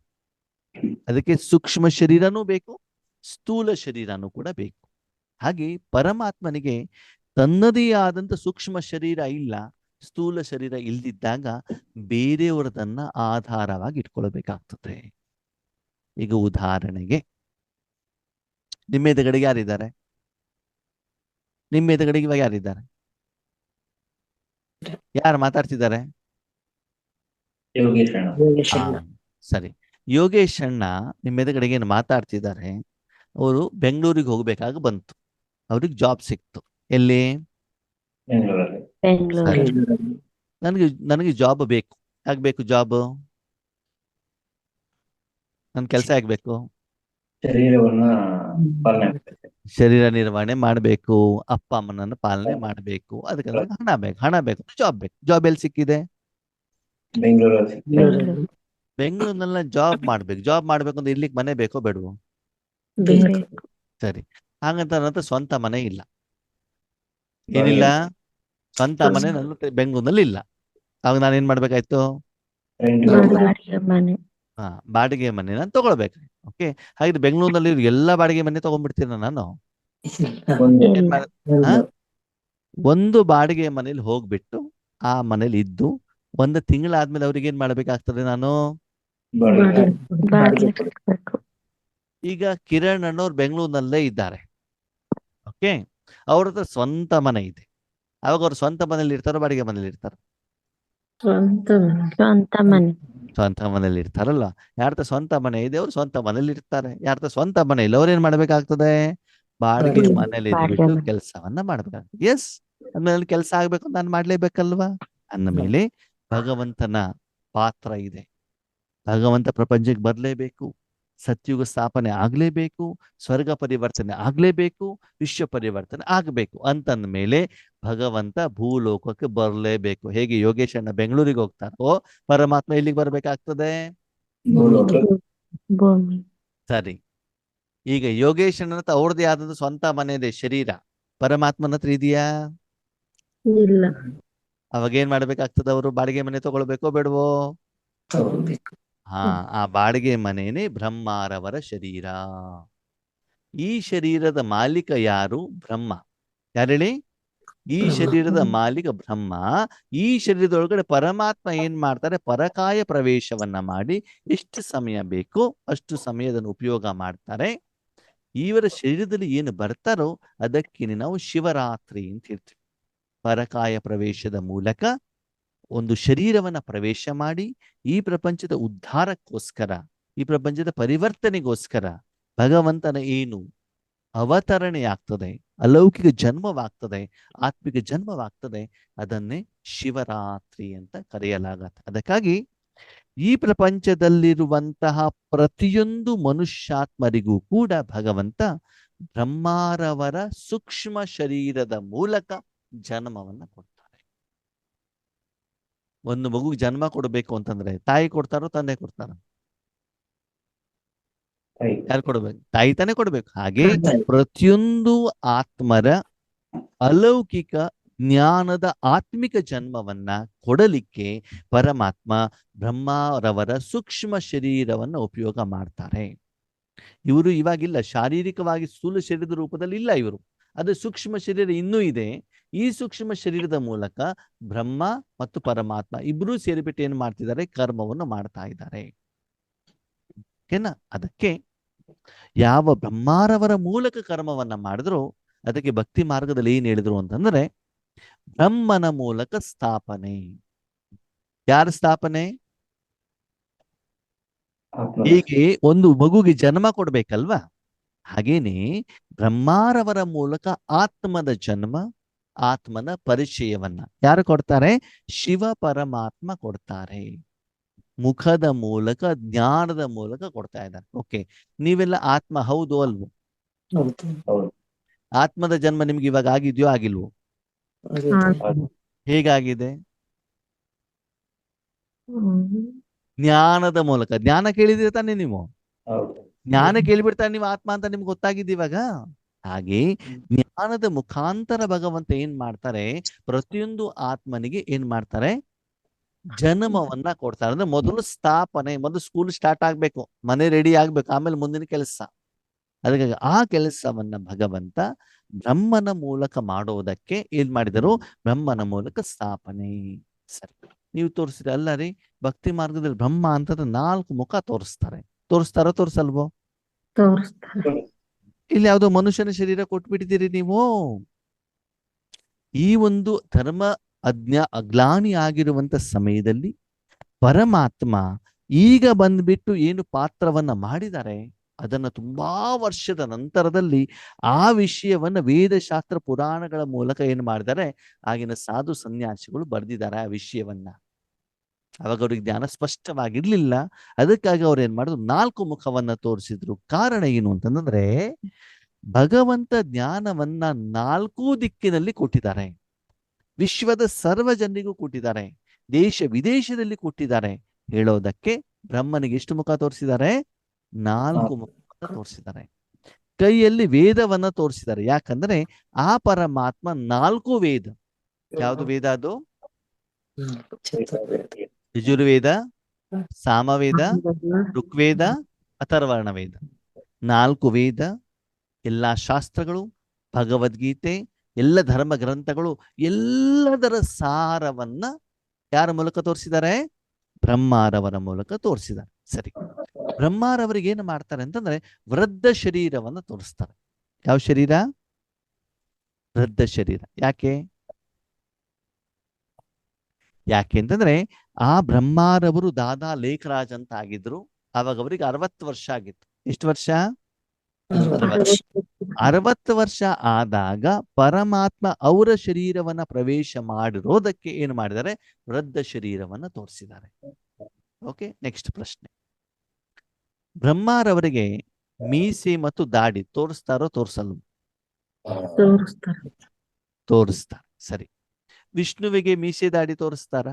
ಅದಕ್ಕೆ ಸೂಕ್ಷ್ಮ ಶರೀರನೂ ಬೇಕು, ಸ್ಥೂಲ ಶರೀರನೂ ಕೂಡ ಬೇಕು. ಹಾಗೆ ಪರಮಾತ್ಮನಿಗೆ ತನ್ನದೇ ಆದಂತ ಸೂಕ್ಷ್ಮ ಶರೀರ ಇಲ್ಲ, ಸ್ಥೂಲ ಶರೀರ ಇಲ್ದಿದ್ದಾಗ ಬೇರೆಯವರದನ್ನ ಆಧಾರವಾಗಿ ಇಟ್ಕೊಳ್ಬೇಕಾಗ್ತದೆ. ಈಗ ಉದಾಹರಣೆಗೆ ನಿಮ್ಮ ಎದುರುಗಡೆಗೆ ಯಾರಿದ್ದಾರೆ? ನಿಮ್ಮ ಎದುರುಗಡೆಗೆ ಇವಾಗ ಯಾರಿದ್ದಾರೆ? ಯಾರು ಮಾತಾಡ್ತಿದ್ದಾರೆ? ಯೋಗೇಶ್ ಅಣ್ಣ. ಸರಿ, ಯೋಗೇಶ್ ಅಣ್ಣ ನಿಮ್ಮ ಎದುರುಗಡೆಗೆ ಏನು ಮಾತಾಡ್ತಿದ್ದಾರೆ. ಅವರು ಬೆಂಗಳೂರಿಗೆ ಹೋಗ್ಬೇಕಾಗಿ ಬಂತು, ಅವ್ರಿಗೆ ಜಾಬ್ ಸಿಕ್ತು. ಎಲ್ಲಿ? ಬೆಂಗಳೂರಲ್ಲಿ. ನನಗೆ ಜಾಬ್ ಬೇಕು. ಯಾಕೆ ಬೇಕು ಜಾಬ್? ನನ್ನ ಕೆಲಸ ಆಗ್ಬೇಕು, ಶರೀರವನ್ನ ಪಾಲನೆ ಮಾಡ್ಬೇಕು. ಶರೀರ ನಿರ್ವಹಣೆ ಮಾಡಬೇಕು, ಅಪ್ಪ ಅಮ್ಮನನ್ನು ಪಾಲನೆ ಮಾಡಬೇಕು. ಅದಕ್ಕೆ ನನಗೆ ಹಣ ಬೇಕು, ಹಣ ಬೇಕು, ಜಾಬ್ ಬೇಕು. ಜಾಬ್ ಎಲ್ಲಿ ಸಿಕ್ಕಿದೆ? ಬೆಂಗಳೂರಲ್ಲಿ. ಬೆಂಗಳೂರಿನೆಲ್ಲ ಜಾಬ್ ಮಾಡ್ಬೇಕು. ಜಾಬ್ ಮಾಡ್ಬೇಕು ಅಂದ್ರೆ ಇರ್ಲಿಕ್ಕೆ ಮನೆ ಬೇಕೋ ಬೇಡವೋ? ಸರಿ, ಹಾಗಂತ ನನ್ನ ಸ್ವಂತ ಮನೆ ಇಲ್ಲ. ಏನಿಲ್ಲ? ಸ್ವಂತ ಮನೆ ನನ್ನ ಬೆಂಗಳೂರಿನಲ್ಲಿ ಇಲ್ಲ. ಆಗ ನಾನು ಏನ್ ಮಾಡ್ಬೇಕಾಯ್ತು? ಬಾಡಿಗೆ ಮನೆ ನಾನು ತಗೊಳ್ಬೇಕು. ಓಕೆ, ಹಾಗಿದ್ರೆ ಬೆಂಗಳೂರಿನಲ್ಲಿ ಎಲ್ಲಾ ಬಾಡಿಗೆ ಮನೆ ತಗೊಂಡ್ಬಿಡ್ತೀನ ನಾನು? ಒಂದು ಬಾಡಿಗೆ ಮನೇಲಿ ಹೋಗ್ಬಿಟ್ಟು ಆ ಮನೇಲಿ ಇದ್ದು ಒಂದು ತಿಂಗಳಾದ್ಮೇಲೆ ಅವ್ರಿಗೆ ಏನ್ ಮಾಡ್ಬೇಕಾಗ್ತದೆ ನಾನು? ಈಗ ಕಿರಣ್ ಅಣ್ಣವ್ರು ಬೆಂಗಳೂರಿನಲ್ಲೇ ಇದ್ದಾರೆ. ಓಕೆ, ಅವ್ರ ಹತ್ರ ಸ್ವಂತ ಮನೆ ಇದೆ. ಅವಾಗ ಅವ್ರು ಸ್ವಂತ ಮನೇಲಿ ಇರ್ತಾರೋ ಬಾಡಿಗೆ ಮನೇಲಿ ಇರ್ತಾರ? ಸ್ವಂತ ಮನೆ. ಸ್ವಂತ ಮನೆ. ಸ್ವಂತ ಮನೇಲಿ ಇರ್ತಾರಲ್ಲ. ಯಾರ್ದ ಸ್ವಂತ ಮನೆ ಇದೆ ಅವ್ರು ಸ್ವಂತ ಮನೇಲಿ ಇರ್ತಾರೆ. ಯಾರ್ದ ಸ್ವಂತ ಮನೆ ಇಲ್ಲ ಅವ್ರು ಏನ್ ಮಾಡ್ಬೇಕಾಗ್ತದೆ? ಬಾಡಿಗೆ ಬಾಡಿಗೆ ಮನೇಲಿ ಬಾಡಿಗೆ ಇದ್ಬಿಟ್ಟು ಮನೆ. ಕೆಲಸವನ್ನ ಮಾಡ್ಬೇಕಾಗ್ತದೆ. ಎಸ್, ಅಂದ್ಮೇಲೆ ಕೆಲಸ ಆಗ್ಬೇಕು, ನಾನು ಮಾಡ್ಲೇಬೇಕಲ್ವಾ? ಅಂದ ಮೇಲೆ ಭಗವಂತನ ಪಾತ್ರ ಇದೆ. ಭಗವಂತ ಪ್ರಪಂಚಕ್ಕೆ ಬರ್ಲೇಬೇಕು, ಸತ್ಯುಗ ಸ್ಥಾಪನೆ ಆಗ್ಲೇಬೇಕು, ಸ್ವರ್ಗ ಪರಿವರ್ತನೆ ಆಗ್ಲೇಬೇಕು, ವಿಶ್ವ ಪರಿವರ್ತನೆ ಆಗ್ಬೇಕು ಅಂತಂದ ಮೇಲೆ ಭಗವಂತ ಭೂಲೋಕಕ್ಕೆ ಬರ್ಲೇಬೇಕು. ಹೇಗೆ ಯೋಗೇಶ್ ಅಣ್ಣ ಬೆಂಗಳೂರಿಗೆ ಹೋಗ್ತಾರೋ ಪರಮಾತ್ಮ ಇಲ್ಲಿಗೆ ಬರ್ಬೇಕಾಗ್ತದೆ. ಭೂಲೋಕ. ಭೂಮಿ. ಸರಿ, ಈಗ ಯೋಗೇಶ್ ಅಣ್ಣನ ಹತ್ರ ಅವ್ರದೇ ಆದಂತ ಸ್ವಂತ ಮನೆ ಇದೆ, ಶರೀರ. ಪರಮಾತ್ಮನ ಹತ್ರ ಇದೆಯಾ? ಇಲ್ಲ. ಅವಾಗ ಏನ್ ಮಾಡ್ಬೇಕಾಗ್ತದೆ? ಅವರು ಬಾಡಿಗೆ ಮನೆ ತಗೊಳ್ಬೇಕೋ ಬೇಡವೋ? ತಗೊಳ್ಬೇಕು. ಆ ಬಾಡಿಗೆ ಮನೇನೆ ಬ್ರಹ್ಮಾರವರ ಶರೀರ. ಈ ಶರೀರದ ಮಾಲೀಕ ಯಾರು? ಬ್ರಹ್ಮ. ಯಾರೇಳಿ? ಈ ಬ್ರಹ್ಮ. ಶರೀರದ ಮಾಲೀಕ ಬ್ರಹ್ಮ. ಈ ಶರೀರದೊಳಗಡೆ ಪರಮಾತ್ಮ ಏನ್ ಮಾಡ್ತಾರೆ? ಪರಕಾಯ ಪ್ರವೇಶವನ್ನ ಮಾಡಿ ಎಷ್ಟು ಸಮಯ ಬೇಕೋ ಅಷ್ಟು ಸಮಯದನ್ನು ಉಪಯೋಗ ಮಾಡ್ತಾರೆ. ಇವರ ಶರೀರದಲ್ಲಿ ಏನು ಬರ್ತಾರೋ ಅದಕ್ಕೆ ನಾವು ಶಿವರಾತ್ರಿ ಅಂತ ಹೇಳ್ತೀವಿ. ಪರಕಾಯ ಪ್ರವೇಶದ ಮೂಲಕ ಒಂದು ಶರೀರವನ್ನ ಪ್ರವೇಶ ಮಾಡಿ ಈ ಪ್ರಪಂಚದ ಉದ್ಧಾರಕ್ಕೋಸ್ಕರ, ಈ ಪ್ರಪಂಚದ ಪರಿವರ್ತನೆಗೋಸ್ಕರ ಭಗವಂತನ ಏನು ಅವತರಣೆ ಆಗ್ತದೆ, ಅಲೌಕಿಕ ಜನ್ಮವಾಗ್ತದೆ, ಆತ್ಮಿಕ ಜನ್ಮವಾಗ್ತದೆ, ಅದನ್ನೇ ಶಿವರಾತ್ರಿ ಅಂತ ಕರೆಯಲಾಗತ್ತೆ. ಅದಕ್ಕಾಗಿ ಈ ಪ್ರಪಂಚದಲ್ಲಿರುವಂತಹ ಪ್ರತಿಯೊಂದು ಮನುಷ್ಯಾತ್ಮರಿಗೂ ಕೂಡ ಭಗವಂತ ಬ್ರಹ್ಮಾರವರ ಸೂಕ್ಷ್ಮ ಶರೀರದ ಮೂಲಕ ಜನ್ಮವನ್ನ ಕೊಡ್ತಾರೆ. ಒಂದು ಮಗು ಜನ್ಮ ಕೊಡಬೇಕು ಅಂತಂದ್ರೆ ತಾಯಿ ಕೊಡ್ತಾರೋ ತಂದೆ ಕೊಡ್ತಾರ? ಯಾರು ಕೊಡ್ಬೇಕು? ತಾಯಿ ತಾನೇ ಕೊಡ್ಬೇಕು. ಹಾಗೆ ಪ್ರತಿಯೊಂದು ಆತ್ಮರ ಅಲೌಕಿಕ ಜ್ಞಾನದ ಆತ್ಮಿಕ ಜನ್ಮವನ್ನ ಕೊಡಲಿಕ್ಕೆ ಪರಮಾತ್ಮ ಬ್ರಹ್ಮರವರ ಸೂಕ್ಷ್ಮ ಶರೀರವನ್ನ ಉಪಯೋಗ ಮಾಡ್ತಾರೆ. ಇವರು ಇವಾಗಿಲ್ಲ, ಶಾರೀರಿಕವಾಗಿ ಸ್ಥೂಲ ಶರೀರದ ರೂಪದಲ್ಲಿ ಇಲ್ಲ ಇವರು. ಅದು ಸೂಕ್ಷ್ಮ ಶರೀರ ಇನ್ನೂ ಇದೆ. ಈ ಸೂಕ್ಷ್ಮ ಶರೀರದ ಮೂಲಕ ಬ್ರಹ್ಮ ಮತ್ತು ಪರಮಾತ್ಮ ಇಬ್ಬರೂ ಸೇರಿಬಿಟ್ಟು ಏನ್ ಮಾಡ್ತಿದ್ದಾರೆ? ಕರ್ಮವನ್ನು ಮಾಡ್ತಾ ಇದ್ದಾರೆ. ಓಕೆನಾ? ಅದಕ್ಕೆ ಯಾವ ಬ್ರಹ್ಮಾರವರ ಮೂಲಕ ಕರ್ಮವನ್ನ ಮಾಡಿದ್ರು ಅದಕ್ಕೆ ಭಕ್ತಿ ಮಾರ್ಗದಲ್ಲಿ ಏನ್ ಹೇಳಿದ್ರು ಅಂತಂದ್ರೆ ಬ್ರಹ್ಮನ ಮೂಲಕ ಸ್ಥಾಪನೆ. ಯಾರ ಸ್ಥಾಪನೆ? ಹೀಗೆ ಒಂದು ಮಗುಗೆ ಜನ್ಮ ಕೊಡ್ಬೇಕಲ್ವಾ? ಹಾಗೇನೆ ಬ್ರಹ್ಮಾರವರ ಮೂಲಕ ಆತ್ಮದ ಜನ್ಮ, ಆತ್ಮನ ಪರಿಚಯವನ್ನ ಯಾರು ಕೊಡ್ತಾರೆ? ಶಿವ ಪರಮಾತ್ಮ ಕೊಡ್ತಾರೆ. ಮುಖದ ಮೂಲಕ, ಜ್ಞಾನದ ಮೂಲಕ ಕೊಡ್ತಾ ಇದ್ದಾರೆ. ಓಕೆ, ನೀವೆಲ್ಲ ಆತ್ಮ ಹೌದು ಅಲ್ವೋ? ಹೌದು. ಆತ್ಮದ ಜನ್ಮ ನಿಮ್ಗೆ ಇವಾಗ ಆಗಿದ್ಯೋ ಆಗಿಲ್ವೋ? ಹೇಗಾಗಿದೆ? ಜ್ಞಾನದ ಮೂಲಕ. ಜ್ಞಾನ ಕೇಳಿದ್ರೆ ತಾನೇ ನೀವು? ಜ್ಞಾನ ಕೇಳಿಬಿಡ್ತಾರೆ ನೀವು ಆತ್ಮ ಅಂತ ನಿಮ್ಗೆ ಗೊತ್ತಾಗಿದ್ದು ಇವಾಗ. ಹಾಗೆ ಜ್ಞಾನದ ಮುಖಾಂತರ ಭಗವಂತ ಏನ್ ಮಾಡ್ತಾರೆ? ಪ್ರತಿಯೊಂದು ಆತ್ಮನಿಗೆ ಏನ್ ಮಾಡ್ತಾರೆ? ಜನ್ಮವನ್ನ ಕೊಡ್ತಾರೆ. ಅಂದ್ರೆ ಮೊದಲು ಸ್ಥಾಪನೆ, ಮೊದಲು ಸ್ಕೂಲ್ ಸ್ಟಾರ್ಟ್ ಆಗ್ಬೇಕು, ಮನೆ ರೆಡಿ ಆಗ್ಬೇಕು, ಆಮೇಲೆ ಮುಂದಿನ ಕೆಲಸ. ಅದಕ್ಕಾಗಿ ಆ ಕೆಲಸವನ್ನ ಭಗವಂತ ಬ್ರಹ್ಮನ ಮೂಲಕ ಮಾಡೋದಕ್ಕೆ ಏನ್ ಮಾಡಿದರು? ಬ್ರಹ್ಮನ ಮೂಲಕ ಸ್ಥಾಪನೆ. ಸರಿ, ನೀವು ತೋರಿಸಿದ್ರೆ ಅಲ್ಲ ರೀ, ಭಕ್ತಿ ಮಾರ್ಗದಲ್ಲಿ ಬ್ರಹ್ಮ ಅಂತಂದ್ರೆ 4 ಮುಖ ತೋರಿಸ್ತಾರೋ ತೋರಿಸಲ್ವೋ? ತೋರಿಸ್ತಾರೆ. ಇಲ್ಲಿ ಯಾವುದೋ ಮನುಷ್ಯನ ಶರೀರ ಕೊಟ್ಬಿಟ್ಟಿದ್ದೀರಿ ನೀವು. ಈ ಒಂದು ಧರ್ಮ ಅಗ್ಲಾನಿ ಆಗಿರುವಂತ ಸಮಯದಲ್ಲಿ ಪರಮಾತ್ಮ ಈಗ ಬಂದ್ಬಿಟ್ಟು ಏನು ಪಾತ್ರವನ್ನ ಮಾಡಿದ್ದಾರೆ ಅದನ್ನ ತುಂಬಾ ವರ್ಷದ ನಂತರದಲ್ಲಿ ಆ ವಿಷಯವನ್ನ ವೇದಶಾಸ್ತ್ರ ಪುರಾಣಗಳ ಮೂಲಕ ಏನ್ ಮಾಡಿದ್ದಾರೆ? ಆಗಿನ ಸಾಧು ಸನ್ಯಾಸಿಗಳು ಬರೆದಿದ್ದಾರೆ ಆ ವಿಷಯವನ್ನ. ಅವಾಗ ಅವ್ರಿಗೆ ಜ್ಞಾನ ಸ್ಪಷ್ಟವಾಗಿರ್ಲಿಲ್ಲ. ಅದಕ್ಕಾಗಿ ಅವ್ರು ಏನ್ ಮಾಡಿದ್ರು? 4 ಮುಖವನ್ನ ತೋರಿಸಿದ್ರು. ಕಾರಣ ಏನು ಅಂತಂದ್ರೆ ಭಗವಂತ ಜ್ಞಾನವನ್ನ 4 ದಿಕ್ಕಿನಲ್ಲಿ ಕೊಟ್ಟಿದ್ದಾರೆ. ವಿಶ್ವದ ಸರ್ವ ಜನರಿಗೂ ಕೊಟ್ಟಿದ್ದಾರೆ, ದೇಶ ವಿದೇಶದಲ್ಲಿ ಕೊಟ್ಟಿದ್ದಾರೆ. ಹೇಳೋದಕ್ಕೆ ಬ್ರಹ್ಮನಿಗೆ ಎಷ್ಟು ಮುಖ ತೋರಿಸಿದ್ದಾರೆ? 4 ಮುಖ ತೋರಿಸಿದ್ದಾರೆ. ಕೈಯಲ್ಲಿ ವೇದವನ್ನ ತೋರಿಸಿದ್ದಾರೆ. ಯಾಕಂದ್ರೆ ಆ ಪರಮಾತ್ಮ 4 ವೇದ. ಯಾವುದು ವೇದ ಅದು? ಯಜುರ್ವೇದ, ಸಾಮವೇದ, ಋಗ್ವೇದ, ಅಥರ್ವಣ ವೇದ. 4 ವೇದ, ಎಲ್ಲಾ ಶಾಸ್ತ್ರಗಳು, ಭಗವದ್ಗೀತೆ, ಎಲ್ಲ ಧರ್ಮ ಗ್ರಂಥಗಳು, ಎಲ್ಲದರ ಸಾರವನ್ನ ಯಾರ ಮೂಲಕ ತೋರಿಸಿದ್ದಾರೆ? ಬ್ರಹ್ಮಾರವರ ಮೂಲಕ ತೋರಿಸಿದ್ದಾರೆ. ಸರಿ, ಬ್ರಹ್ಮಾರವರಿಗೆ ಏನು ಮಾಡ್ತಾರೆ ಅಂತಂದ್ರೆ ವೃದ್ಧ ಶರೀರವನ್ನ ತೋರಿಸ್ತಾರೆ. ಯಾವ ಶರೀರ? ವೃದ್ಧ ಶರೀರ. ಯಾಕೆ? ಯಾಕೆಂತಂದ್ರೆ ಆ ಬ್ರಹ್ಮಾರವರು ದಾದಾ ಲೇಖರಾಜ್ ಅಂತ ಆಗಿದ್ರು. ಅವಾಗ ಅವರಿಗೆ 60 ವರ್ಷ ಆಗಿತ್ತು. ಎಷ್ಟು ವರ್ಷ? 60 ವರ್ಷ ಆದಾಗ ಪರಮಾತ್ಮ ಅವರ ಶರೀರವನ್ನ ಪ್ರವೇಶ ಮಾಡಿರೋದಕ್ಕೆ ಏನು ಮಾಡಿದ್ದಾರೆ? ವೃದ್ಧ ಶರೀರವನ್ನ ತೋರಿಸಿದ್ದಾರೆ. ಓಕೆ, ನೆಕ್ಸ್ಟ್ ಪ್ರಶ್ನೆ. ಬ್ರಹ್ಮಾರವರಿಗೆ ಮೀಸೆ ಮತ್ತು ದಾಡಿ ತೋರಿಸ್ತಾರೋ ತೋರಿಸಲ್ವ? ತೋರಿಸ್ತಾರೆ. ತೋರಿಸ್ತಾರೆ. ಸರಿ. ವಿಷ್ಣುವಿಗೆ ಮೀಸೆ ದಾಡಿ ತೋರಿಸ್ತಾರ?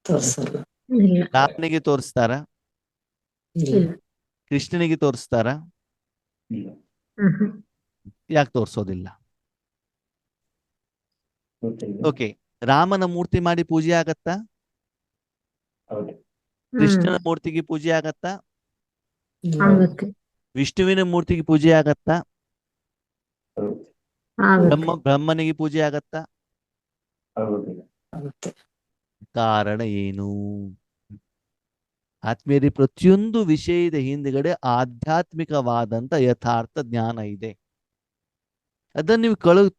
ತೋರಿಸಲ್ಲ. ಇಲ್ಲ. ರಾಮನಿಗೆ ತೋರಿಸ್ತಾರ? ಇಲ್ಲ. ಕೃಷ್ಣನಿಗೆ ತೋರಿಸ್ತಾರ? ಇಲ್ಲ. ಯಾಕೆ ತೋರಿಸೋದಿಲ್ಲ? ಗೊತ್ತಿಲ್ಲ. ಓಕೆ, ರಾಮನ ಮೂರ್ತಿ ಮಾಡಿ ಪೂಜೆ ಆಗತ್ತಾ? ಹೌದು. ಕೃಷ್ಣನ ಮೂರ್ತಿಗೆ ಪೂಜೆ ಆಗತ್ತಾ? ಆಗುತ್ತೆ. ವಿಷ್ಣುವಿನ ಮೂರ್ತಿಗೆ ಪೂಜೆ ಆಗತ್ತಾ? ಹೌದು. ಆಗುತ್ತೆ. ಬ್ರಹ್ಮನಿಗೆ ಪೂಜೆ ಆಗತ್ತಾ? ಆಗುದಿಲ್ಲ. ಆಗುತ್ತೆ. ಕಾರಣ ಏನು? ಆತ್ಮೀಯರಿ, ಪ್ರತಿಯೊಂದು ವಿಷಯದ ಹಿಂದ್ಗಡೆ ಆಧ್ಯಾತ್ಮಿಕವಾದಂತ ಯಥಾರ್ಥ ಜ್ಞಾನ ಇದೆ. ಅದನ್ನು ನೀವು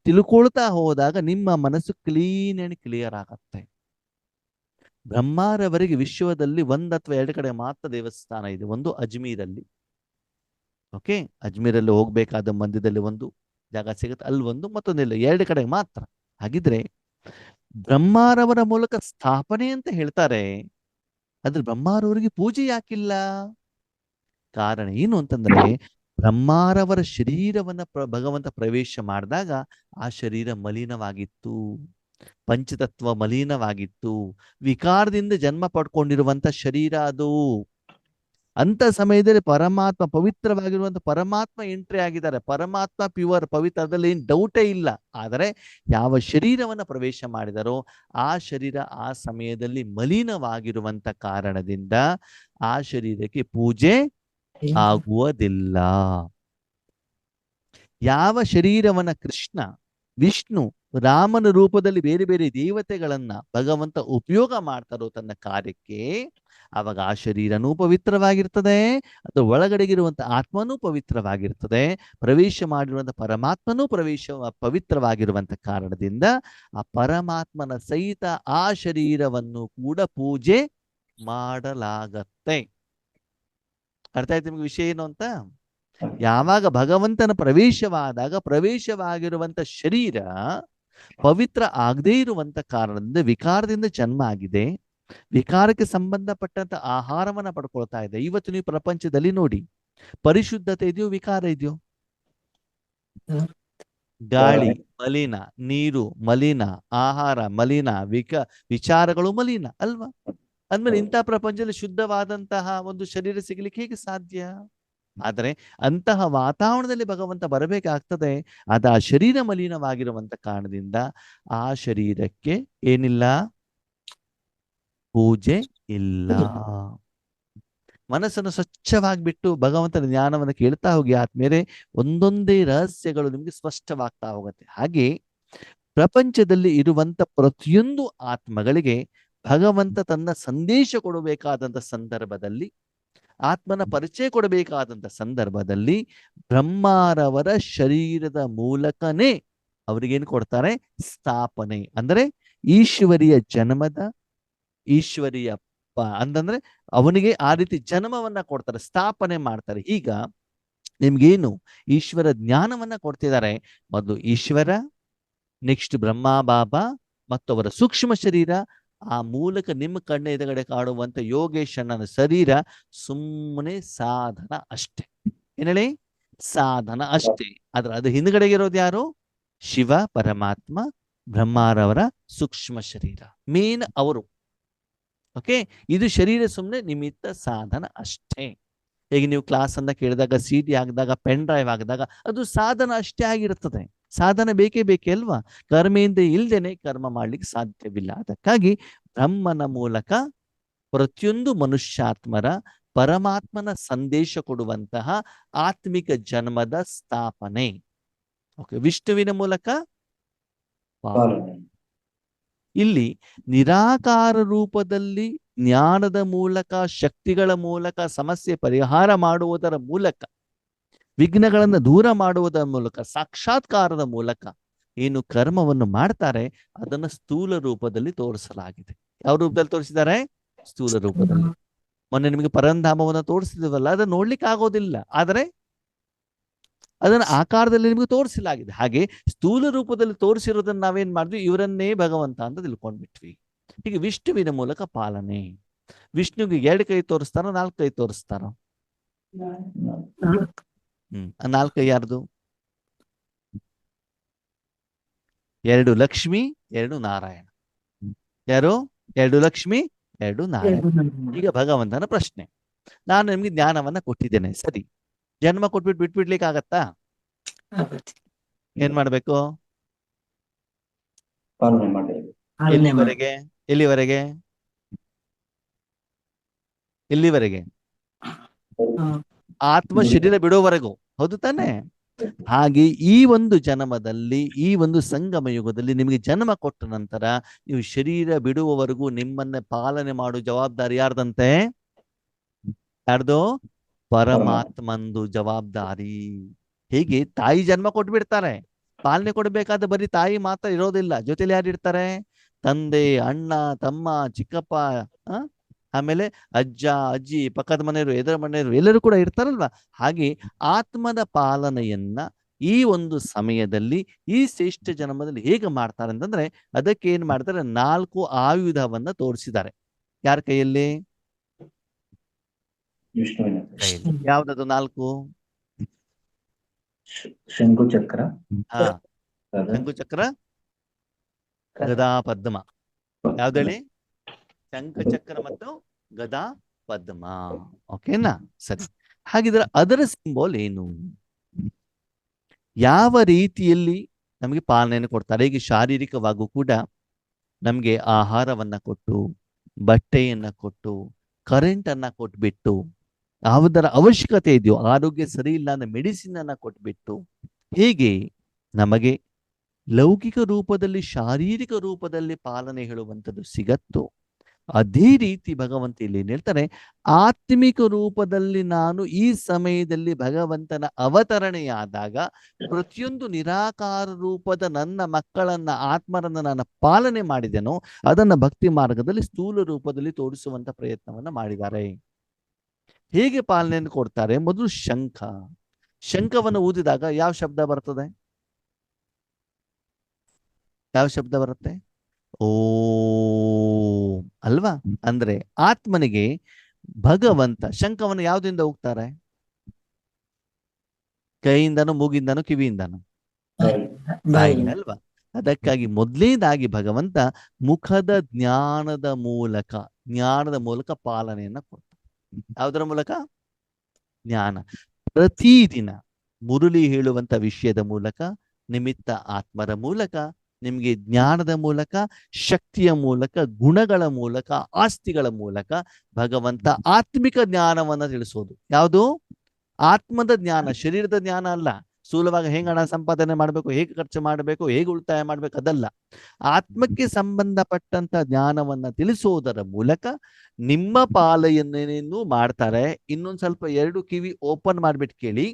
ತಿಳ್ಕೊಳ್ತಾ ಹೋದಾಗ ನಿಮ್ಮ ಮನಸ್ಸು ಕ್ಲೀನ್ ಅಂಡ್ ಕ್ಲಿಯರ್ ಆಗತ್ತೆ. ಬ್ರಹ್ಮಾರವರಿಗೆ ವಿಶ್ವದಲ್ಲಿ 1 ಅಥವಾ 2 ಕಡೆ ಮಾತ್ರ ದೇವಸ್ಥಾನ ಇದೆ. ಒಂದು ಅಜ್ಮೀರಲ್ಲಿ. ಓಕೆ, ಅಜ್ಮೀರಲ್ಲಿ ಹೋಗ್ಬೇಕಾದ ಮಧ್ಯದಲ್ಲಿ ಒಂದು ಜಾಗ ಸಿಗುತ್ತೆ, ಅಲ್ಲಿ ಒಂದು, ಮತ್ತೊಂದಿಲ್ಲ, 2 ಕಡೆ ಮಾತ್ರ. ಹಾಗಿದ್ರೆ ಬ್ರಹ್ಮಾರವರ ಮೂಲಕ ಸ್ಥಾಪನೆ ಅಂತ ಹೇಳ್ತಾರೆ, ಆದ್ರೆ ಬ್ರಹ್ಮಾರವರಿಗೆ ಪೂಜೆ ಯಾಕಿಲ್ಲ? ಕಾರಣ ಏನು ಅಂತಂದ್ರೆ, ಬ್ರಹ್ಮಾರವರ ಶರೀರವನ್ನ ಭಗವಂತ ಪ್ರವೇಶ ಮಾಡಿದಾಗ ಆ ಶರೀರ ಮಲಿನವಾಗಿತ್ತು, ಪಂಚತತ್ವ ಮಲಿನವಾಗಿತ್ತು, ವಿಕಾರದಿಂದ ಜನ್ಮ ಪಡ್ಕೊಂಡಿರುವಂತ ಶರೀರ ಅದು. ಅಂತ ಸಮಯದಲ್ಲಿ ಪರಮಾತ್ಮ, ಪವಿತ್ರವಾಗಿರುವಂತ ಪರಮಾತ್ಮ ಎಂಟ್ರಿ ಆಗಿದ್ದಾರೆ. ಪರಮಾತ್ಮ ಪ್ಯೂರ್, ಪವಿತ್ರ, ಅದರಲ್ಲಿ ಏನು ಡೌಟೇ ಇಲ್ಲ. ಆದರೆ ಯಾವ ಶರೀರವನ್ನ ಪ್ರವೇಶ ಮಾಡಿದರೋ ಆ ಶರೀರ ಆ ಸಮಯದಲ್ಲಿ ಮಲಿನವಾಗಿರುವಂತ ಕಾರಣದಿಂದ ಆ ಶರೀರಕ್ಕೆ ಪೂಜೆ ಆಗುವುದಿಲ್ಲ. ಯಾವ ಶರೀರವನ್ನ ಕೃಷ್ಣ, ವಿಷ್ಣು, ರಾಮನ ರೂಪದಲ್ಲಿ ಬೇರೆ ಬೇರೆ ದೇವತೆಗಳನ್ನ ಭಗವಂತ ಉಪಯೋಗ ಮಾಡ್ತಾರೋ ತನ್ನ ಕಾರ್ಯಕ್ಕೆ, ಅವಾಗ ಆ ಶರೀರನೂ ಪವಿತ್ರವಾಗಿರ್ತದೆ, ಅದು ಒಳಗಡೆಗಿರುವಂತ ಆತ್ಮನೂ ಪವಿತ್ರವಾಗಿರ್ತದೆ, ಪ್ರವೇಶ ಮಾಡಿರುವಂತ ಪರಮಾತ್ಮನೂ ಪವಿತ್ರವಾಗಿರುವಂತ ಕಾರಣದಿಂದ ಆ ಪರಮಾತ್ಮನ ಸಹಿತ ಆ ಶರೀರವನ್ನು ಕೂಡ ಪೂಜೆ ಮಾಡಲಾಗತ್ತೆ. ಅರ್ಥ ಆಯ್ತು ನಿಮ್ಗೆ ವಿಷಯ ಏನು ಅಂತ? ಯಾವಾಗ ಭಗವಂತನ ಪ್ರವೇಶವಾದಾಗ ಪ್ರವೇಶವಾಗಿರುವಂತ ಶರೀರ ಪವಿತ್ರ ಆಗದೇ ಇರುವಂತ ಕಾರಣದಿಂದ ವಿಕಾರದಿಂದ ಜನ್ಮ ಆಗಿದೆ, ವಿಕಾರಕ್ಕೆ ಸಂಬಂಧಪಟ್ಟಂತ ಆಹಾರವನ್ನ ಪಡ್ಕೊಳ್ತಾ ಇದೆ. ಇವತ್ತು ನೀವು ಪ್ರಪಂಚದಲ್ಲಿ ನೋಡಿ, ಪರಿಶುದ್ಧತೆ ಇದೆಯೋ ವಿಕಾರ ಇದೆಯೋ? ಗಾಳಿ ಮಲಿನ, ನೀರು ಮಲಿನ, ಆಹಾರ ಮಲಿನ, ವಿಚಾರಗಳು ಮಲಿನ ಅಲ್ವಾ? ಅಂದ್ಮೇಲೆ ಇಂಥ ಪ್ರಪಂಚದಲ್ಲಿ ಶುದ್ಧವಾದಂತಹ ಒಂದು ಶರೀರ ಸಿಗಲಿಕ್ಕೆ ಹೇಗೆ ಸಾಧ್ಯ? ಆದರೆ ಅಂತಹ ವಾತಾವರಣದಲ್ಲಿ ಭಗವಂತ ಬರಬೇಕಾಗ್ತದೆ. ಆದ ಆ ಶರೀರ ಮಲಿನವಾಗಿರುವಂತ ಕಾರಣದಿಂದ ಆ ಶರೀರಕ್ಕೆ ಏನಿಲ್ಲ? ಪೂಜೆ ಇಲ್ಲ. ಮನಸ್ಸನ್ನು ಸ್ವಚ್ಛವಾಗಿಬಿಟ್ಟು ಭಗವಂತನ ಜ್ಞಾನವನ್ನು ಕೇಳ್ತಾ ಹೋಗಿ ಆದ್ಮೇಲೆ ಒಂದೊಂದೇ ರಹಸ್ಯಗಳು ನಿಮ್ಗೆ ಸ್ಪಷ್ಟವಾಗ್ತಾ ಹೋಗುತ್ತೆ. ಹಾಗೆ ಪ್ರಪಂಚದಲ್ಲಿ ಇರುವಂತ ಪ್ರತಿಯೊಂದು ಆತ್ಮಗಳಿಗೆ ಭಗವಂತ ತನ್ನ ಸಂದೇಶ ಕೊಡಬೇಕಾದಂತ ಸಂದರ್ಭದಲ್ಲಿ, ಆತ್ಮನ ಪರಿಚಯ ಕೊಡಬೇಕಾದಂತ ಸಂದರ್ಭದಲ್ಲಿ ಬ್ರಹ್ಮಾರವರ ಶರೀರದ ಮೂಲಕನೇ ಅವ್ರಿಗೇನು ಕೊಡ್ತಾರೆ? ಸ್ಥಾಪನೆ. ಅಂದ್ರೆ ಈಶ್ವರಿಯ ಜನ್ಮದ, ಈಶ್ವರಿಯ ಅಂತಂದ್ರೆ ಅವನಿಗೆ ಆ ರೀತಿ ಜನ್ಮವನ್ನ ಕೊಡ್ತಾರೆ, ಸ್ಥಾಪನೆ ಮಾಡ್ತಾರೆ. ಈಗ ನಿಮ್ಗೇನು ಈಶ್ವರ ಜ್ಞಾನವನ್ನ ಕೊಡ್ತಿದ್ದಾರೆ? ಮೊದಲು ಈಶ್ವರ, ನೆಕ್ಸ್ಟ್ ಬ್ರಹ್ಮ ಬಾಬಾ ಮತ್ತು ಅವರ ಸೂಕ್ಷ್ಮ ಶರೀರ, ಆ ಮೂಲಕ ನಿಮ್ಮ ಕಣ್ಣ ಎದುರುಗಡೆ ಕಾಣುವಂತ ಯೋಗೇಶಣ್ಣನ ಶರೀರ ಸುಮ್ಮನೆ ಸಾಧನ ಅಷ್ಟೇ. ಏನ್ ಹೇಳಿ? ಸಾಧನ ಅಷ್ಟೇ. ಆದ್ರೆ ಅದು ಹಿಂದ್ಗಡೆಗೆ ಇರೋದು ಯಾರು? ಶಿವ ಪರಮಾತ್ಮ, ಬ್ರಹ್ಮಾರವರ ಸೂಕ್ಷ್ಮ ಶರೀರ, ಮೇನ್ ಅವರು. ಓಕೆ, ಇದು ಶರೀರ ಸುಮ್ಮನೆ ನಿಮಿತ್ತ ಸಾಧನ ಅಷ್ಟೇ. ಈಗ ನೀವು ಕ್ಲಾಸ್ ಅನ್ನ ಕೇಳಿದಾಗ, CD ಹಾಕಿದಾಗ, ಪೆನ್ ಡ್ರೈವ್ ಹಾಕಿದಾಗ ಅದು ಸಾಧನ ಅಷ್ಟೇ ಆಗಿರುತ್ತದೆ. ಸಾಧನ ಬೇಕೇ ಅಲ್ವಾ? ಕರ್ಮೆಯಿಂದ ಇಲ್ದೇನೆ ಕರ್ಮ ಮಾಡ್ಲಿಕ್ಕೆ ಸಾಧ್ಯವಿಲ್ಲ. ಅದಕ್ಕಾಗಿ ಬ್ರಹ್ಮನ ಮೂಲಕ ಪ್ರತಿಯೊಂದು ಮನುಷ್ಯಾತ್ಮರ ಪರಮಾತ್ಮನ ಸಂದೇಶ ಕೊಡುವಂತಹ ಆತ್ಮಿಕ ಜನ್ಮದ ಸ್ಥಾಪನೆ. ಓಕೆ, ವಿಷ್ಣುವಿನ ಮೂಲಕ ಪಾಲನೆ. ಇಲ್ಲಿ ನಿರಾಕಾರ ರೂಪದಲ್ಲಿ ಜ್ಞಾನದ ಮೂಲಕ, ಶಕ್ತಿಗಳ ಮೂಲಕ ಸಮಸ್ಯೆ ಪರಿಹಾರ ಮಾಡುವುದರ ಮೂಲಕ, ವಿಘ್ನಗಳನ್ನು ದೂರ ಮಾಡುವುದರ ಮೂಲಕ, ಸಾಕ್ಷಾತ್ಕಾರದ ಮೂಲಕ ಏನು ಕರ್ಮವನ್ನು ಮಾಡ್ತಾರೆ ಅದನ್ನು ಸ್ಥೂಲ ರೂಪದಲ್ಲಿ ತೋರಿಸಲಾಗಿದೆ. ಯಾವ ರೂಪದಲ್ಲಿ ತೋರಿಸಿದ್ದಾರೆ? ಸ್ಥೂಲ ರೂಪದಲ್ಲಿ. ಮೊನ್ನೆ ನಿಮಗೆ ಪರಂಧಾಮವನ್ನ ತೋರಿಸಿದ್ವಲ್ಲ, ಅದನ್ನ ನೋಡ್ಲಿಕ್ಕೆ ಆಗೋದಿಲ್ಲ, ಆದರೆ ಅದನ್ನ ಆಕಾರದಲ್ಲಿ ನಿಮಗೆ ತೋರಿಸಲಾಗಿದೆ. ಹಾಗೆ ಸ್ಥೂಲ ರೂಪದಲ್ಲಿ ತೋರಿಸಿರೋದನ್ನ ನಾವೇನ್ ಮಾಡಿದ್ವಿ? ಇವರನ್ನೇ ಭಗವಂತ ಅಂತ ತಿಳ್ಕೊಂಡ್ಬಿಟ್ವಿ. ಹೀಗೆ ವಿಷ್ಣುವಿನ ಮೂಲಕ ಪಾಲನೆ. ವಿಷ್ಣುವಿಗೆ 2 ಕೈ ತೋರಿಸ್ತಾರೋ 4 ಕೈ ತೋರಿಸ್ತಾರೋ? ಆ 4 ಕೈ ಯಾರ್ದು? 2 ಲಕ್ಷ್ಮಿ, 2 ನಾರಾಯಣ. ಯಾರು? 2 ಲಕ್ಷ್ಮಿ, 2 ನಾರಾಯಣ. ಈಗ ಭಗವಂತನ ಪ್ರಶ್ನೆ, ನಾನು ನಿಮ್ಗೆ ಜ್ಞಾನವನ್ನ ಕೊಟ್ಟಿದ್ದೇನೆ, ಸರಿ, ಜನ್ಮ ಕೊಟ್ಬಿಟ್ಟು ಬಿಟ್ಬಿಡ್ಲಿಕ್ಕೆ ಆಗತ್ತಾ? ಏನ್ ಮಾಡ್ಬೇಕು? ಪಾಲನೆ ಮಾಡಿ. ಎಲ್ಲಿವರೆಗೆ? ಎಲ್ಲಿವರೆಗೆ? ಎಲ್ಲಿವರೆಗೆ? ಆತ್ಮ ಶರೀರ ಬಿಡೋವರೆಗೂ, ಹೌದು ತಾನೆ? ಹಾಗೆ ಈ ಒಂದು ಜನ್ಮದಲ್ಲಿ, ಈ ಒಂದು ಸಂಗಮ ಯುಗದಲ್ಲಿ ನಿಮಗೆ ಜನ್ಮ ಕೊಟ್ಟ ನಂತರ ನೀವು ಶರೀರ ಬಿಡುವವರೆಗೂ ನಿಮ್ಮನ್ನ ಪಾಲನೆ ಮಾಡುವ ಜವಾಬ್ದಾರಿ ಯಾರ್ದಂತೆ? ಯಾರ್ದು? ಪರಮಾತ್ಮಂದು ಜವಾಬ್ದಾರಿ. ಹೀಗೆ ತಾಯಿ ಜನ್ಮ ಕೊಟ್ಬಿಡ್ತಾರೆ, ಪಾಲನೆ ಕೊಡ್ಬೇಕಾದ ಬರೀ ತಾಯಿ ಮಾತ್ರ ಇರೋದಿಲ್ಲ, ಜೊತೆಲಿ ಯಾರು ಇರ್ತಾರೆ? ತಂದೆ, ಅಣ್ಣ, ತಮ್ಮ, ಚಿಕ್ಕಪ್ಪ, ಆಮೇಲೆ ಅಜ್ಜ, ಅಜ್ಜಿ, ಪಕ್ಕದ ಮನೆಯವರು, ಎದುರ ಮನೆಯವರು, ಎಲ್ಲರೂ ಕೂಡ ಇರ್ತಾರಲ್ವಾ? ಹಾಗೆ ಆತ್ಮದ ಪಾಲನೆಯನ್ನ ಈ ಒಂದು ಸಮಯದಲ್ಲಿ, ಈ ಶ್ರೇಷ್ಠ ಜನ್ಮದಲ್ಲಿ ಹೇಗೆ ಮಾಡ್ತಾರೆ ಅಂತಂದ್ರೆ, ಅದಕ್ಕೆ ಏನ್ ಮಾಡ್ತಾರೆ? 4 ಆಯುಧವನ್ನ ತೋರಿಸಿದ್ದಾರೆ. ಯಾರ ಕೈಯಲ್ಲಿ? ವಿಷ್ಣುವಿನ ಕೈಯಲ್ಲಿ. ಯಾವ್ದದು 4? ಶಂಕು ಚಕ್ರ, ಹಾ, ಶಂಕು ಚಕ್ರ, ಗದಾ ಪದ್ಮ. ಯಾವ್ದೇಳಿ? ಶಂಖ ಚಕ್ರ ಮತ್ತು ಗದಾ ಪದ್ಮ. ಓಕೆನಾ? ಸರಿ. ಹಾಗಿದ್ರೆ ಅದರ ಸಿಂಬಲ್ ಏನು? ಯಾವ ರೀತಿಯಲ್ಲಿ ನಮಗೆ ಪಾಲನೆಯನ್ನು ಕೊಡ್ತಾರೆ? ಈಗ ಶಾರೀರಿಕವಾಗೂ ಕೂಡ ನಮ್ಗೆ ಆಹಾರವನ್ನ ಕೊಟ್ಟು, ಬಟ್ಟೆಯನ್ನ ಕೊಟ್ಟು, ಕರೆಂಟ್ ಅನ್ನ ಕೊಟ್ಬಿಟ್ಟು, ಯಾವುದರ ಅವಶ್ಯಕತೆ ಇದೆಯೋ, ಆರೋಗ್ಯ ಸರಿ ಇಲ್ಲ ಅಂದ್ರೆ ಮೆಡಿಸಿನ್ ಅನ್ನ ಕೊಟ್ಬಿಟ್ಟು, ಹೇಗೆ ನಮಗೆ ಲೌಕಿಕ ರೂಪದಲ್ಲಿ, ಶಾರೀರಿಕ ರೂಪದಲ್ಲಿ ಪಾಲನೆ ಹೇಳುವಂಥದ್ದು ಸಿಗತ್ತೋ, ಅದೇ ರೀತಿ ಭಗವಂತ ಇಲ್ಲಿ ಏನ್ ಹೇಳ್ತಾರೆ? ಆತ್ಮಿಕ ರೂಪದಲ್ಲಿ ನಾನು ಈ ಸಮಯದಲ್ಲಿ ಭಗವಂತನ ಅವತರಣೆಯಾದಾಗ ಪ್ರತಿಯೊಂದು ನಿರಾಕಾರ ರೂಪದ ನನ್ನ ಮಕ್ಕಳನ್ನ, ಆತ್ಮರನ್ನ ನಾನು ಪಾಲನೆ ಮಾಡಿದೆನೋ, ಅದನ್ನ ಭಕ್ತಿ ಮಾರ್ಗದಲ್ಲಿ ಸ್ಥೂಲ ರೂಪದಲ್ಲಿ ತೋರಿಸುವಂತ ಪ್ರಯತ್ನವನ್ನ ಮಾಡಿದ್ದಾರೆ. ಹೇಗೆ ಪಾಲನೆಯನ್ನು ಕೊಡ್ತಾರೆ? ಮೊದಲು ಶಂಖ. ಶಂಖವನ್ನು ಊದಿದಾಗ ಯಾವ ಶಬ್ದ ಬರ್ತದೆ? ಯಾವ ಶಬ್ದ ಬರುತ್ತೆ? ಓಂ ಅಲ್ವಾ? ಅಂದ್ರೆ ಆತ್ಮನಿಗೆ ಭಗವಂತ ಶಂಖವನ್ನು ಯಾವುದರಿಂದ ಹೋಗ್ತಾರೆ? ಕೈಯಿಂದನೂ, ಮೂಗಿಂದನೂ, ಕಿವಿಯಿಂದನೂ? ಬಾಯಿಂದ ಅಲ್ವಾ? ಅದಕ್ಕಾಗಿ ಮೊದಲನೇದಾಗಿ ಭಗವಂತ ಮುಖದ ಜ್ಞಾನದ ಮೂಲಕ ಪಾಲನೆಯನ್ನ ಕೊಡ್ತಾರೆ. ಯಾವುದರ ಮೂಲಕ? ಜ್ಞಾನ. ಪ್ರತಿದಿನ ಮುರುಳಿ ಹೇಳುವಂತ ವಿಷಯದ ಮೂಲಕ, ನಿಮಿತ್ತ ಆತ್ಮರ ಮೂಲಕ, ನಿಮಗೆ ಜ್ಞಾನದ ಮೂಲಕ, ಶಕ್ತಿಯ ಮೂಲಕ, ಗುಣಗಳ ಮೂಲಕ, ಆಸ್ತಿಗಳ ಮೂಲಕ ಭಗವಂತ ಆತ್ಮಿಕ ಜ್ಞಾನವನ್ನ ತಿಳಿಸೋದು. ಯಾವುದು? ಆತ್ಮದ ಜ್ಞಾನ, ಶರೀರದ ಜ್ಞಾನ ಅಲ್ಲ. ಸ್ಥೂಲವಾಗಿ ಹೇಗೆ ಹಣ ಸಂಪಾದನೆ ಮಾಡಬೇಕು, ಹೇಗೆ ಖರ್ಚು ಮಾಡಬೇಕು, ಹೇಗೆ ಉಳಿತಾಯ ಮಾಡಬೇಕು, ಅದಲ್ಲ. ಆತ್ಮಕ್ಕೆ ಸಂಬಂಧಪಟ್ಟಂತ ಜ್ಞಾನವನ್ನ ತಿಳಿಸುವುದರ ಮೂಲಕ ನಿಮ್ಮ ಪಾಲನೆಯನ್ನು ಮಾಡ್ತಾರೆ. ಇನ್ನೊಂದು ಸ್ವಲ್ಪ 2 ಕಿವಿ ಓಪನ್ ಮಾಡ್ಬಿಟ್ಟು ಕೇಳಿ.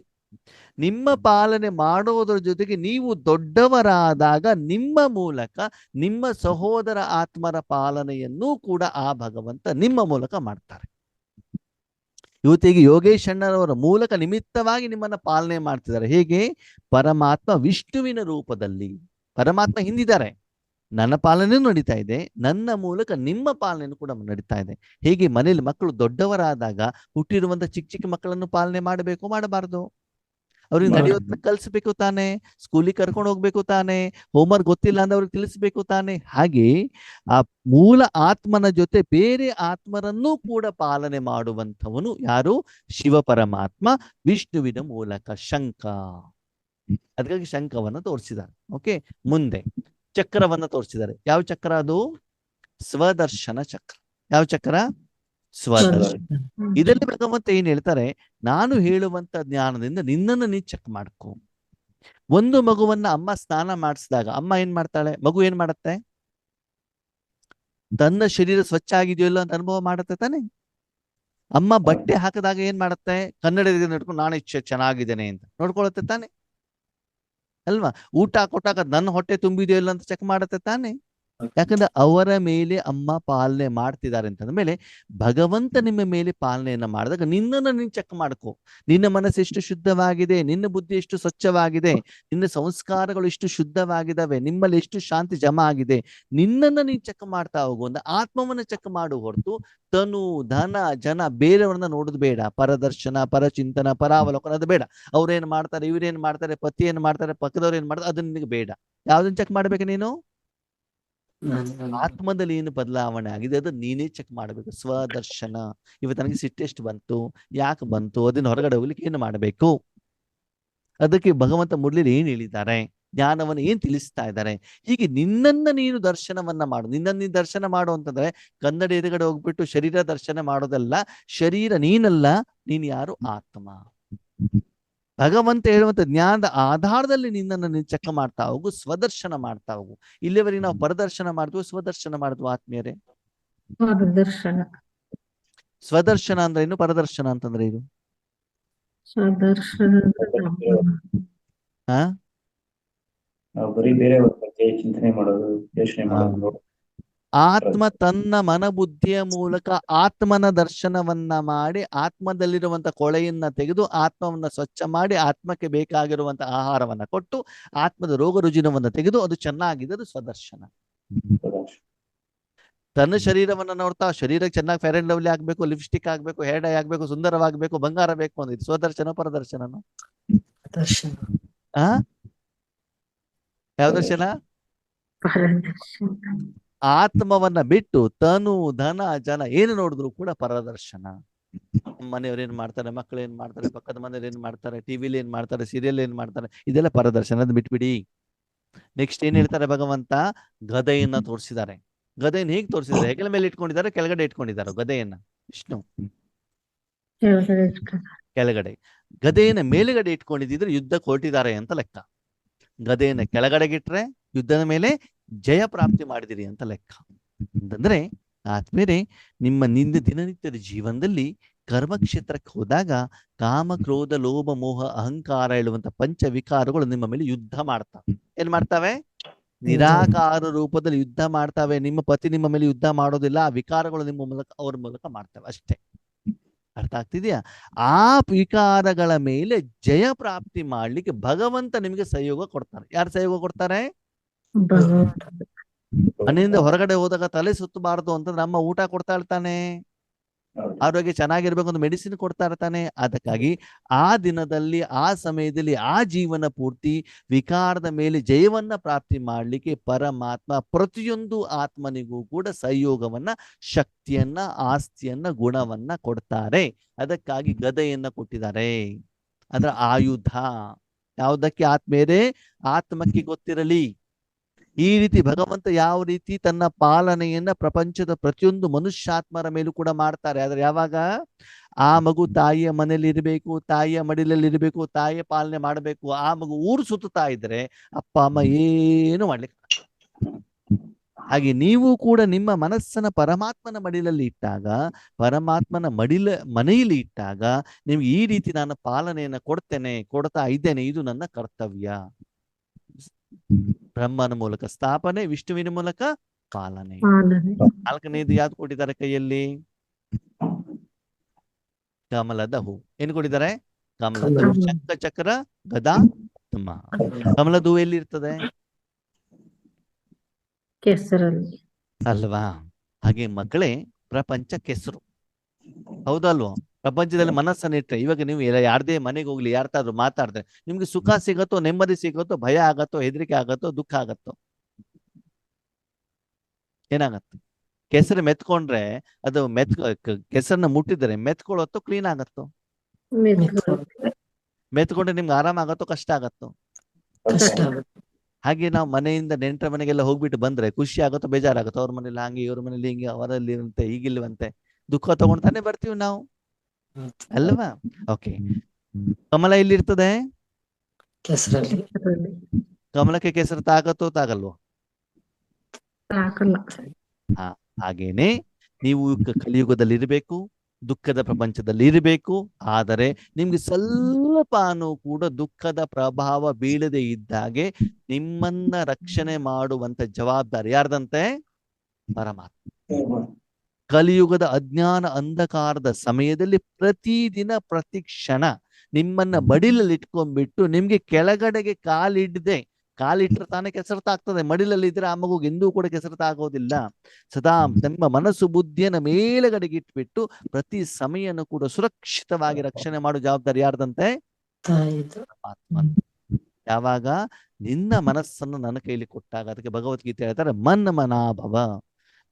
ನಿಮ್ಮ ಪಾಲನೆ ಮಾಡೋದ್ರ ಜೊತೆಗೆ ನೀವು ದೊಡ್ಡವರಾದಾಗ ನಿಮ್ಮ ಮೂಲಕ ನಿಮ್ಮ ಸಹೋದರ ಆತ್ಮರ ಪಾಲನೆಯನ್ನೂ ಕೂಡ ಆ ಭಗವಂತ ನಿಮ್ಮ ಮೂಲಕ ಮಾಡ್ತಾರೆ. ಇವತ್ತಿಗೆ ಯೋಗೇಶ್ ಅಣ್ಣರವರ ಮೂಲಕ ನಿಮಿತ್ತವಾಗಿ ನಿಮ್ಮನ್ನ ಪಾಲನೆ ಮಾಡ್ತಿದ್ದಾರೆ. ಹೇಗೆ? ಪರಮಾತ್ಮ ವಿಷ್ಣುವಿನ ರೂಪದಲ್ಲಿ. ಪರಮಾತ್ಮ ಹಿಂದಿದ್ದಾರೆ, ನನ್ನ ಪಾಲನೆಯೂ ನಡೀತಾ ಇದೆ, ನನ್ನ ಮೂಲಕ ನಿಮ್ಮ ಪಾಲನೆಯೂ ಕೂಡ ನಡೀತಾ ಇದೆ. ಹೇಗೆ ಮನೇಲಿ ಮಕ್ಕಳು ದೊಡ್ಡವರಾದಾಗ ಹುಟ್ಟಿರುವಂತ ಚಿಕ್ಕ ಚಿಕ್ಕ ಮಕ್ಕಳನ್ನು ಪಾಲನೆ ಮಾಡಬೇಕು, ಮಾಡಬಾರ್ದು? ಅವ್ರಿಗೆ ನಡೆಯೋದನ್ನ ಕಲಿಸ್ಬೇಕು ತಾನೆ, ಸ್ಕೂಲಿಗೆ ಕರ್ಕೊಂಡು ಹೋಗ್ಬೇಕು ತಾನೆ, ಹೋಮ್ವರ್ಕ್ ಗೊತ್ತಿಲ್ಲ ಅಂದ್ರೆ ಅವ್ರಿಗೆ ತಿಳಿಸ್ಬೇಕು ತಾನೆ. ಹಾಗೆ ಆ ಮೂಲ ಆತ್ಮನ ಜೊತೆ ಬೇರೆ ಆತ್ಮರನ್ನೂ ಕೂಡ ಪಾಲನೆ ಮಾಡುವಂಥವನು ಯಾರು? ಶಿವ ಪರಮಾತ್ಮ ವಿಷ್ಣುವಿನ ಮೂಲಕ ಶಂಖ. ಅದಕ್ಕಾಗಿ ಶಂಖವನ್ನ ತೋರಿಸಿದ್ದಾರೆ. ಓಕೆ, ಮುಂದೆ ಚಕ್ರವನ್ನ ತೋರಿಸಿದ್ದಾರೆ. ಯಾವ ಚಕ್ರ ಅದು? ಸ್ವದರ್ಶನ ಚಕ್ರ. ಯಾವ ಚಕ್ರ? ಸ್ವದರ್ಶನ. ಇದರಲ್ಲಿ ಭಗವಂತ ಏನ್ ಹೇಳ್ತಾರೆ? ನಾನು ಹೇಳುವಂತ ಜ್ಞಾನದಿಂದ ನಿನ್ನನ್ನು ನೀ ಚೆಕ್ ಮಾಡ್ಕೊ. ಒಂದು ಮಗುವನ್ನ ಅಮ್ಮ ಸ್ನಾನ ಮಾಡಿಸಿದಾಗ ಅಮ್ಮ ಏನ್ ಮಾಡ್ತಾಳೆ? ಮಗು ಏನ್ ಮಾಡತ್ತೆ? ತನ್ನ ಶರೀರ ಸ್ವಚ್ಛ ಆಗಿದೆಯೋ ಇಲ್ಲ ಅಂತ ಅನುಭವ ಮಾಡತ್ತೆ ತಾನೆ. ಅಮ್ಮ ಬಟ್ಟೆ ಹಾಕಿದಾಗ ಏನ್ ಮಾಡತ್ತೆ? ಕನ್ನಡದಿಂದ ನೋಡ್ಕೊಂಡು ನಾನು ಚೆನ್ನಾಗಿದ್ದೇನೆ ಅಂತ ನೋಡ್ಕೊಳತ್ತೆ ತಾನೆ ಅಲ್ವಾ? ಊಟ ಕೊಟ್ಟಾಗ ನನ್ನ ಹೊಟ್ಟೆ ತುಂಬಿದೆಯೋ ಇಲ್ಲ ಅಂತ ಚೆಕ್ ಮಾಡತ್ತೆ ತಾನೆ. ಯಾಕಂದ್ರೆ ಅವರ ಮೇಲೆ ಅಮ್ಮ ಪಾಲನೆ ಮಾಡ್ತಿದ್ದಾರೆ ಅಂತಂದ ಮೇಲೆ ಭಗವಂತ ನಿಮ್ಮ ಮೇಲೆ ಪಾಲನೆಯನ್ನ ಮಾಡಿದಾಗ ನಿನ್ನನ್ನು ನೀನು ಚೆಕ್ ಮಾಡ್ಕೋ. ನಿನ್ನ ಮನಸ್ಸು ಎಷ್ಟು ಶುದ್ಧವಾಗಿದೆ, ನಿನ್ನ ಬುದ್ಧಿ ಎಷ್ಟು ಸ್ವಚ್ಛವಾಗಿದೆ, ನಿನ್ನ ಸಂಸ್ಕಾರಗಳು ಎಷ್ಟು ಶುದ್ಧವಾಗಿದ್ದಾವೆ, ನಿಮ್ಮಲ್ಲಿ ಎಷ್ಟು ಶಾಂತಿ ಜಮಾ ಆಗಿದೆ, ನಿನ್ನನ್ನು ನೀನು ಚೆಕ್ ಮಾಡ್ತಾ ಹೋಗು. ಒಂದು ಆತ್ಮವನ್ನ ಚೆಕ್ ಮಾಡು ಹೊರತು ತನು ಧನ ಜನ ಬೇರೆಯವ್ರನ್ನ ನೋಡೋದು ಬೇಡ. ಪರದರ್ಶನ, ಪರಚಿಂತನ, ಪರಾವಲೋಕನ ಅದು ಬೇಡ. ಅವ್ರೇನ್ ಮಾಡ್ತಾರೆ, ಇವ್ರೇನ್ ಮಾಡ್ತಾರೆ, ಪತಿ ಏನ್ ಮಾಡ್ತಾರೆ, ಪಕ್ಕದವ್ರು ಏನ್ ಮಾಡ್ತಾರೆ, ಅದನ್ನ ನಿನಗೆ ಬೇಡ. ಯಾವ್ದನ್ನ ಚೆಕ್ ಮಾಡ್ಬೇಕು ನೀನು? ಆತ್ಮದಲ್ಲಿ ಏನು ಬದಲಾವಣೆ ಆಗಿದೆ ಅದು ನೀನೇ ಚೆಕ್ ಮಾಡಬೇಕು. ಸ್ವದರ್ಶನ. ಇವತ್ತು ನನಗೆ ಸಿಟ್ಟೆಷ್ಟು ಬಂತು, ಯಾಕೆ ಬಂತು, ಅದನ್ನ ಹೊರಗಡೆ ಹೋಗ್ಲಿಕ್ಕೆ ಏನು ಮಾಡಬೇಕು? ಅದಕ್ಕೆ ಭಗವಂತ ಮುರಳಿಲಿ ಏನ್ ಹೇಳಿದ್ದಾರೆ, ಜ್ಞಾನವನ್ನು ಏನ್ ತಿಳಿಸ್ತಾ ಇದ್ದಾರೆ. ಹೀಗೆ ನಿನ್ನನ್ನ ನೀನು ದರ್ಶನವನ್ನ ಮಾಡು. ನಿನ್ನನ್ನು ನೀನು ದರ್ಶನ ಮಾಡು ಅಂತಂದ್ರೆ ಕನ್ನಡ ಎದುರುಗಡೆ ಹೋಗ್ಬಿಟ್ಟು ಶರೀರ ದರ್ಶನ ಮಾಡೋದಲ್ಲ. ಶರೀರ ನೀನಲ್ಲ, ನೀನ್ ಯಾರು? ಆತ್ಮ. ಭಗವಂತ ಹೇಳುವಂತ ಜ್ಞಾನದ ಆಧಾರದಲ್ಲಿ ನಿನ್ನನ್ನು ನೀನು ಚೆಕ್ ಮಾಡ್ತಾ ಹೋಗು, ಸ್ವದರ್ಶನ ಮಾಡ್ತಾ ಹೋಗು. ಇಲ್ಲಿವರೆಗೆ ನಾವು ಪರದರ್ಶನ ಮಾಡಿದ್ವು, ಸ್ವದರ್ಶನ ಮಾಡಿದ್ವು ಆತ್ಮೀಯರೇ. ಸ್ವದರ್ಶನ. ಸ್ವದರ್ಶನ ಅಂದ್ರೆ ಏನು, ಪರದರ್ಶನ ಅಂತಂದ್ರೆ ಇದು? ಸ್ವದರ್ಶನ ಹಾ, ನಾವು ಬರೀ ಬೇರೆಯವ್ರ ಬಗ್ಗೆ ಚಿಂತನೆ ಮಾಡೋದು, ಯೋಚನೆ ಮಾಡೋದು ನೋಡು. ಆತ್ಮ ತನ್ನ ಮನಬುದ್ಧಿಯ ಮೂಲಕ ಆತ್ಮನ ದರ್ಶನವನ್ನ ಮಾಡಿ ಆತ್ಮದಲ್ಲಿರುವಂತ ಕೊಳೆಯನ್ನ ತೆಗೆದು ಆತ್ಮವನ್ನ ಸ್ವಚ್ಛ ಮಾಡಿ ಆತ್ಮಕ್ಕೆ ಬೇಕಾಗಿರುವಂತ ಆಹಾರವನ್ನ ಕೊಟ್ಟು ಆತ್ಮದ ರೋಗ ರುಜಿನವನ್ನ ತೆಗೆದು ಅದು ಚೆನ್ನಾಗಿದೆ, ಅದು ಸ್ವದರ್ಶನ. ತನ್ನ ಶರೀರವನ್ನ ನೋಡ್ತಾ ಶರೀರಕ್ಕೆ ಚೆನ್ನಾಗಿ ಫೇರ್ ಅಂಡ್ ಲವ್ಲಿ ಆಗ್ಬೇಕು, ಲಿಪ್ಸ್ಟಿಕ್ ಆಗ್ಬೇಕು, ಹೇರ್ ಡೈ ಆಗ್ಬೇಕು, ಸುಂದರವಾಗ್ಬೇಕು, ಬಂಗಾರ ಬೇಕು ಅಂದಿದ್ದು ಸ್ವದರ್ಶನ ಪರದರ್ಶನನು? ಆ ಯಾವ ದರ್ಶನ? ಪರದರ್ಶನ. ಆತ್ಮವನ್ನ ಬಿಟ್ಟು ತನು ಧನ ಜನ ಏನು ನೋಡಿದ್ರು ಕೂಡ ಪರದರ್ಶನ. ಮನೆಯವ್ರು ಏನ್ ಮಾಡ್ತಾರೆ, ಮಕ್ಕಳು ಏನ್ ಮಾಡ್ತಾರೆ, ಪಕ್ಕದ ಮನೆಯವ್ರು ಏನ್ ಮಾಡ್ತಾರೆ, ಟಿವಿಲಿ ಏನ್ ಮಾಡ್ತಾರೆ, ಸೀರಿಯಲ್ ಏನ್ ಮಾಡ್ತಾರೆ, ಇದೆಲ್ಲ ಪರದರ್ಶನ, ಅದು ಬಿಟ್ಬಿಡಿ. ನೆಕ್ಸ್ಟ್ ಏನ್ ಹೇಳ್ತಾರೆ ಭಗವಂತ? ಗದೆಯನ್ನ ತೋರಿಸಿದ್ದಾರೆ. ಗದೆಯನ್ನು ಹೇಗೆ ತೋರಿಸಿದ್ದಾರೆ? ಹೆಗಲ ಮೇಲೆ ಇಟ್ಕೊಂಡಿದ್ದಾರೆ, ಕೆಳಗಡೆ ಇಟ್ಕೊಂಡಿದ್ದಾರೆ ಗದೆಯನ್ನ. ವಿಷ್ಣು ಕೆಳಗಡೆ, ಗದೆಯನ್ನ ಮೇಲುಗಡೆ ಇಟ್ಕೊಂಡಿದ್ರೆ ಯುದ್ಧಕ್ಕೆ ಹೊರಟಿದ್ದಾರೆ ಅಂತ ಲೆಕ್ಕ. ಗದೆಯನ್ನ ಕೆಳಗಡೆಗಿಟ್ರೆ ಯುದ್ಧದ ಮೇಲೆ ಜಯ ಪ್ರಾಪ್ತಿ ಮಾಡಿದಿರಿ ಅಂತ ಲೆಕ್ಕ. ಅಂತಂದ್ರೆ ಆದ್ಮೇಲೆ ನಿಮ್ಮ ದಿನನಿತ್ಯದ ಜೀವನದಲ್ಲಿ ಕರ್ಮಕ್ಷೇತ್ರಕ್ಕೆ ಹೋದಾಗ ಕಾಮ, ಕ್ರೋಧ, ಲೋಭ, ಮೋಹ, ಅಹಂಕಾರ ಹೇಳುವಂತ ಪಂಚ ವಿಕಾರಗಳು ನಿಮ್ಮ ಮೇಲೆ ಯುದ್ಧ ಮಾಡ್ತಾವೆ. ಏನ್ ಮಾಡ್ತಾವೆ? ನಿರಾಕಾರ ರೂಪದಲ್ಲಿ ಯುದ್ಧ ಮಾಡ್ತಾವೆ. ನಿಮ್ಮ ಪತಿ ನಿಮ್ಮ ಮೇಲೆ ಯುದ್ಧ ಮಾಡೋದಿಲ್ಲ, ಆ ವಿಕಾರಗಳು ನಿಮ್ಮ ಮೂಲಕ ಅವ್ರ ಮೂಲಕ ಮಾಡ್ತವೆ ಅಷ್ಟೇ. ಅರ್ಥ ಆಗ್ತಿದ್ಯಾ? ಆ ವಿಕಾರಗಳ ಮೇಲೆ ಜಯ ಪ್ರಾಪ್ತಿ ಮಾಡ್ಲಿಕ್ಕೆ ಭಗವಂತ ನಿಮಗೆ ಸಹಯೋಗ ಕೊಡ್ತಾರೆ. ಯಾರು ಸಹಯೋಗ ಕೊಡ್ತಾರೆ? ಮನೆಯಿಂದ ಹೊರಗಡೆ ಹೋದಾಗ ತಲೆ ಸುತ್ತಬಾರದು ಅಂತಂದ್ರೆ ನಮ್ಮ ಊಟ ಕೊಡ್ತಾ ಇರ್ತಾನೆ, ಆರೋಗ್ಯ ಚೆನ್ನಾಗಿರ್ಬೇಕು ಅಂತ ಮೆಡಿಸಿನ್ ಕೊಡ್ತಾ ಇರ್ತಾನೆ. ಅದಕ್ಕಾಗಿ ಆ ದಿನದಲ್ಲಿ, ಆ ಸಮಯದಲ್ಲಿ, ಆ ಜೀವನ ಪೂರ್ತಿ ವಿಕಾರದ ಮೇಲೆ ಜಯವನ್ನ ಪ್ರಾಪ್ತಿ ಮಾಡ್ಲಿಕ್ಕೆ ಪರಮಾತ್ಮ ಪ್ರತಿಯೊಂದು ಆತ್ಮನಿಗೂ ಕೂಡ ಸಹಯೋಗವನ್ನ, ಶಕ್ತಿಯನ್ನ, ಆಸ್ತಿಯನ್ನ, ಗುಣವನ್ನ ಕೊಡ್ತಾರೆ. ಅದಕ್ಕಾಗಿ ಗದೆಯನ್ನ ಕೊಟ್ಟಿದ್ದಾರೆ. ಅದರ ಆಯುಧ ಯಾವುದಕ್ಕೆ? ಆತ್ಮೇರೆ ಆತ್ಮಕ್ಕೆ ಗೊತ್ತಿರಲಿ. ಈ ರೀತಿ ಭಗವಂತ ಯಾವ ರೀತಿ ತನ್ನ ಪಾಲನೆಯನ್ನ ಪ್ರಪಂಚದ ಪ್ರತಿಯೊಂದು ಮನುಷ್ಯಾತ್ಮರ ಮೇಲೂ ಕೂಡ ಮಾಡ್ತಾರೆ. ಆದ್ರೆ ಯಾವಾಗ? ಆ ಮಗು ತಾಯಿಯ ಮನೇಲಿ ಇರಬೇಕು, ತಾಯಿಯ ಮಡಿಲಲ್ಲಿ ಇರಬೇಕು, ತಾಯಿಯ ಪಾಲನೆ ಮಾಡಬೇಕು. ಆ ಮಗು ಊರು ಸುತ್ತಾ ಇದ್ರೆ ಅಪ್ಪ ಅಮ್ಮ ಏನು ಮಾಡ್ಲಿಕ್ಕೆ. ಹಾಗೆ ನೀವು ಕೂಡ ನಿಮ್ಮ ಮನಸ್ಸನ್ನ ಪರಮಾತ್ಮನ ಮಡಿಲಲ್ಲಿ ಇಟ್ಟಾಗ, ಪರಮಾತ್ಮನ ಮನೆಯಲ್ಲಿ ಇಟ್ಟಾಗ ನಿಮ್ಗೆ ಈ ರೀತಿ ನಾನು ಪಾಲನೆಯನ್ನ ಕೊಡ್ತಾ ಇದ್ದೇನೆ, ಇದು ನನ್ನ ಕರ್ತವ್ಯ. ಬ್ರಹ್ಮನ ಮೂಲಕ ಸ್ಥಾಪನೆ, ವಿಷ್ಣುವಿನ ಮೂಲಕ ಪಾಲನೆ. ನಾಲ್ಕನೇದು ಯಾವ್ದು ಕೊಟ್ಟಿದ್ದಾರೆ ಕೈಯಲ್ಲಿ? ಕಮಲದ ಹೂ. ಏನು ಕೊಟ್ಟಿದ್ದಾರೆ? ಕಮಲದ ಹೂ. ಶಂಖ, ಚಕ್ರ, ಗದಾ, ಪದ್ಮ. ಕಮಲದ ಹೂ ಎಲ್ಲಿ ಇರ್ತದೆ? ಕೆಸರಲ್ಲಿ ಅಲ್ವಾ? ಹಾಗೆ ಮಕ್ಕಳೇ, ಪ್ರಪಂಚ ಕೆಸರು, ಹೌದಲ್ವಾ? ಪ್ರಪಂಚದಲ್ಲಿ ಮನಸ್ಸನ್ನ ಇಟ್ಟರೆ, ಇವಾಗ ನೀವು ಯಾರ್ದೇ ಮನೆಗೆ ಹೋಗ್ಲಿ, ಯಾರ್ತಾದ್ರು ಮಾತಾಡಿದ್ರೆ ನಿಮ್ಗೆ ಸುಖ ಸಿಗತ್ತೋ, ನೆಮ್ಮದಿ ಸಿಗತ್ತೋ, ಭಯ ಆಗತ್ತೋ, ಹೆದರಿಕೆ ಆಗತ್ತೋ, ದುಃಖ ಆಗತ್ತೋ? ಏನಾಗತ್ತೆ? ಕೆಸರು ಮೆತ್ಕೊಂಡ್ರೆ ಅದು ಕೆಸರನ್ನ ಮುಟ್ಟಿದ್ರೆ ಮೆತ್ಕೊಳ್ಳುತ್ತೋ, ಕ್ಲೀನ್ ಆಗತ್ತೋ? ಮೆತ್ಕೊಂಡ್ರೆ ನಿಮ್ಗೆ ಆರಾಮ ಆಗತ್ತೋ, ಕಷ್ಟ ಆಗತ್ತೋ? ಹಾಗೆ ನಾವು ಮನೆಯಿಂದ ನೆಂಟರ ಮನೆಗೆಲ್ಲ ಹೋಗ್ಬಿಟ್ಟು ಬಂದ್ರೆ ಖುಷಿ ಆಗತ್ತೋ, ಬೇಜಾರಾಗತ್ತೋ? ಅವ್ರ ಮನೇಲಿ ಹಂಗೆ, ಇವ್ರ ಮನೇಲಿ ಹಿಂಗೆ, ಅವರಲ್ಲಿ ಇರುವಂತೆ, ಈಗಿಲ್ವಂತೆ, ದುಃಖ ತಗೊಂಡ್ತಾನೆ ಬರ್ತೀವಿ ನಾವು, ಅಲ್ವಾ? ಓಕೆ. ಕಮಲ ಎಲ್ಲಿರ್ತದೆ? ಕೆಸರಲ್ಲಿ. ಕಮಲಕ್ಕೆ ಕೆಸರು ತಾಗತ್ತೋ, ತಾಗಲ್ವೋ? ತಾಕಲ್ಲ. ಹಾಗೇನೆ ನೀವು ಕಲಿಯುಗದಲ್ಲಿ ಇರಬೇಕು, ದುಃಖದ ಪ್ರಪಂಚದಲ್ಲಿ ಇರಬೇಕು. ಆದರೆ ನಿಮ್ಗೆ ಸ್ವಲ್ಪನೂ ಕೂಡ ದುಃಖದ ಪ್ರಭಾವ ಬೀಳದೆ ಇದ್ದಾಗೆ ನಿಮ್ಮನ್ನ ರಕ್ಷಣೆ ಮಾಡುವಂತ ಜವಾಬ್ದಾರಿ ಯಾರ್ದಂತೆ? ಪರಮಾತ್ಮ. ಕಲಿಯುಗದ ಅಜ್ಞಾನ ಅಂಧಕಾರದ ಸಮಯದಲ್ಲಿ ಪ್ರತಿದಿನ ಪ್ರತಿ ಕ್ಷಣ ನಿಮ್ಮನ್ನ ಮಡಿಲಲ್ಲಿ ಇಟ್ಕೊಂಡ್ಬಿಟ್ಟು ನಿಮ್ಗೆ ಕೆಳಗಡೆಗೆ ಕಾಲಿಟ್ರೆ ತಾನೇ ಕೆಸರತಾಗ್ತದೆ. ಮಡಿಲಲ್ಲಿ ಇದ್ರೆ ಆ ಮಗುಗೆ ಎಂದೂ ಕೂಡ ಕೆಸರತಾಗೋದಿಲ್ಲ. ಸದಾ ನಿಮ್ಮ ಮನಸ್ಸು ಬುದ್ಧಿಯನ್ನ ಮೇಲುಗಡೆಗೆ ಇಟ್ಬಿಟ್ಟು ಪ್ರತಿ ಸಮಯನೂ ಕೂಡ ಸುರಕ್ಷಿತವಾಗಿ ರಕ್ಷಣೆ ಮಾಡೋ ಜವಾಬ್ದಾರಿ ಯಾರ್ದಂತೆ? ತಾಯಿದು. ಪರಮಾತ್ಮನ್. ಯಾವಾಗ ನಿನ್ನ ಮನಸ್ಸನ್ನು ನನ್ನ ಕೈಲಿ ಕೊಟ್ಟಾಗ, ಅದಕ್ಕೆ ಭಗವದ್ಗೀತೆ ಹೇಳ್ತಾರೆ ಮನ್ ಮನಾಭವ.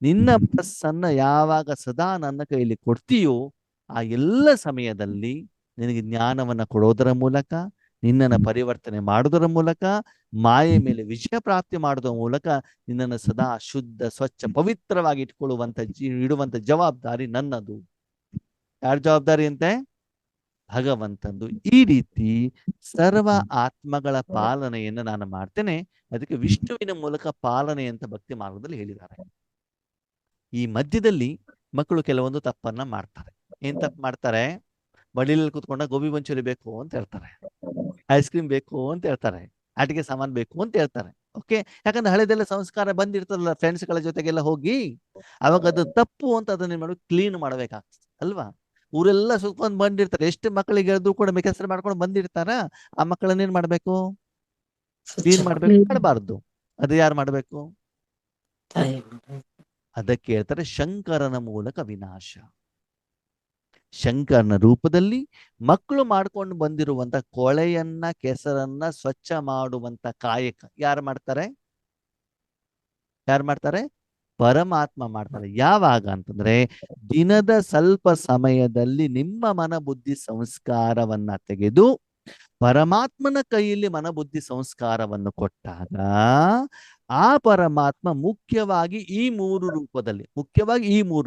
ನಿನ್ನ ಮನಸ್ಸನ್ನ ಯಾವಾಗ ಸದಾ ನನ್ನ ಕೈಯಲ್ಲಿ ಕೊಡ್ತೀಯೋ ಆ ಎಲ್ಲ ಸಮಯದಲ್ಲಿ ನಿನಗೆ ಜ್ಞಾನವನ್ನ ಕೊಡೋದರ ಮೂಲಕ, ನಿನ್ನನ್ನು ಪರಿವರ್ತನೆ ಮಾಡೋದರ ಮೂಲಕ, ಮಾಯೆ ಮೇಲೆ ವಿಜಯ ಪ್ರಾಪ್ತಿ ಮಾಡೋದರ ಮೂಲಕ ನಿನ್ನನ್ನು ಸದಾ ಶುದ್ಧ ಸ್ವಚ್ಛ ಪವಿತ್ರವಾಗಿ ಇಡುವಂತ ಜವಾಬ್ದಾರಿ ನನ್ನದು. ಯಾರ ಜವಾಬ್ದಾರಿ ಅಂತೆ? ಭಗವಂತಂದು. ಈ ರೀತಿ ಸರ್ವ ಆತ್ಮಗಳ ಪಾಲನೆಯನ್ನು ನಾನು ಮಾಡ್ತೇನೆ. ಅದಕ್ಕೆ ವಿಷ್ಣುವಿನ ಮೂಲಕ ಪಾಲನೆ ಅಂತ ಭಕ್ತಿ ಮಾರ್ಗದಲ್ಲಿ ಹೇಳಿದ್ದಾರೆ. ಈ ಮಧ್ಯದಲ್ಲಿ ಮಕ್ಕಳು ಕೆಲವೊಂದು ತಪ್ಪನ್ನ ಮಾಡ್ತಾರೆ. ಏನ್ ತಪ್ಪು ಮಾಡ್ತಾರೆ? ಮಡಿಲಲ್ಲಿ ಕೂತ್ಕೊಂಡ ಗೋಬಿ ಮಂಚೂರಿ ಬೇಕು ಅಂತ ಹೇಳ್ತಾರೆ, ಐಸ್ ಕ್ರೀಮ್ ಬೇಕು ಅಂತ ಹೇಳ್ತಾರೆ, ಆಟಿಕೆ ಸಾಮಾನು ಬೇಕು ಅಂತ ಹೇಳ್ತಾರೆ. ಓಕೆ, ಯಾಕಂದ್ರೆ ಹಳೆದೆಲ್ಲ ಸಂಸ್ಕಾರ ಬಂದಿರ್ತದಲ್ಲ, ಫ್ರೆಂಡ್ಸ್ಗಳ ಜೊತೆಗೆಲ್ಲ ಹೋಗಿ, ಅವಾಗ ಅದು ತಪ್ಪು ಅಂತ ಅದನ್ನ ಮಾಡಿ ಕ್ಲೀನ್ ಮಾಡ್ಬೇಕಾಗ್ತದೆ ಅಲ್ವಾ? ಊರೆಲ್ಲ ಸುತ್ಕೊಂಡ್ ಬಂದಿರ್ತಾರೆ. ಎಷ್ಟು ಮಕ್ಕಳಿಗೆ ಹೇಳಿದ್ರು ಕೂಡ ಕೆಸರು ಮಾಡ್ಕೊಂಡು ಬಂದಿರ್ತಾರ. ಆ ಮಕ್ಕಳನ್ನೇನ್ ಮಾಡ್ಬೇಕು? ಕ್ಲೀನ್ ಮಾಡ್ಬೇಕು. ಮಾಡಬಾರ್ದು. ಅದು ಯಾರು ಮಾಡ್ಬೇಕು? ತಾಯಿ. ಅದಕ್ಕೆ ಹೇಳ್ತಾರೆ ಶಂಕರನ ಮೂಲಕ ವಿನಾಶ. ಶಂಕರನ ರೂಪದಲ್ಲಿ ಮಕ್ಕಳು ಮಾಡ್ಕೊಂಡು ಬಂದಿರುವಂತ ಕೊಳೆಯನ್ನ ಕೆಸರನ್ನ ಸ್ವಚ್ಛ ಮಾಡುವಂತ ಕಾಯಕ ಯಾರು ಮಾಡ್ತಾರೆ? ಪರಮಾತ್ಮ ಮಾಡ್ತಾರೆ. ಯಾವಾಗ ಅಂತಂದ್ರೆ ದಿನದ ಸ್ವಲ್ಪ ಸಮಯದಲ್ಲಿ ನಿಮ್ಮ ಮನ ಬುದ್ಧಿ ಸಂಸ್ಕಾರವನ್ನ ತೆಗೆದು ಪರಮಾತ್ಮನ ಕೈಯಲ್ಲಿ ಮನಬುದ್ಧಿ ಸಂಸ್ಕಾರವನ್ನು ಕೊಟ್ಟಾಗ ಆ ಪರಮಾತ್ಮ ಮುಖ್ಯವಾಗಿ ಈ ಮೂರು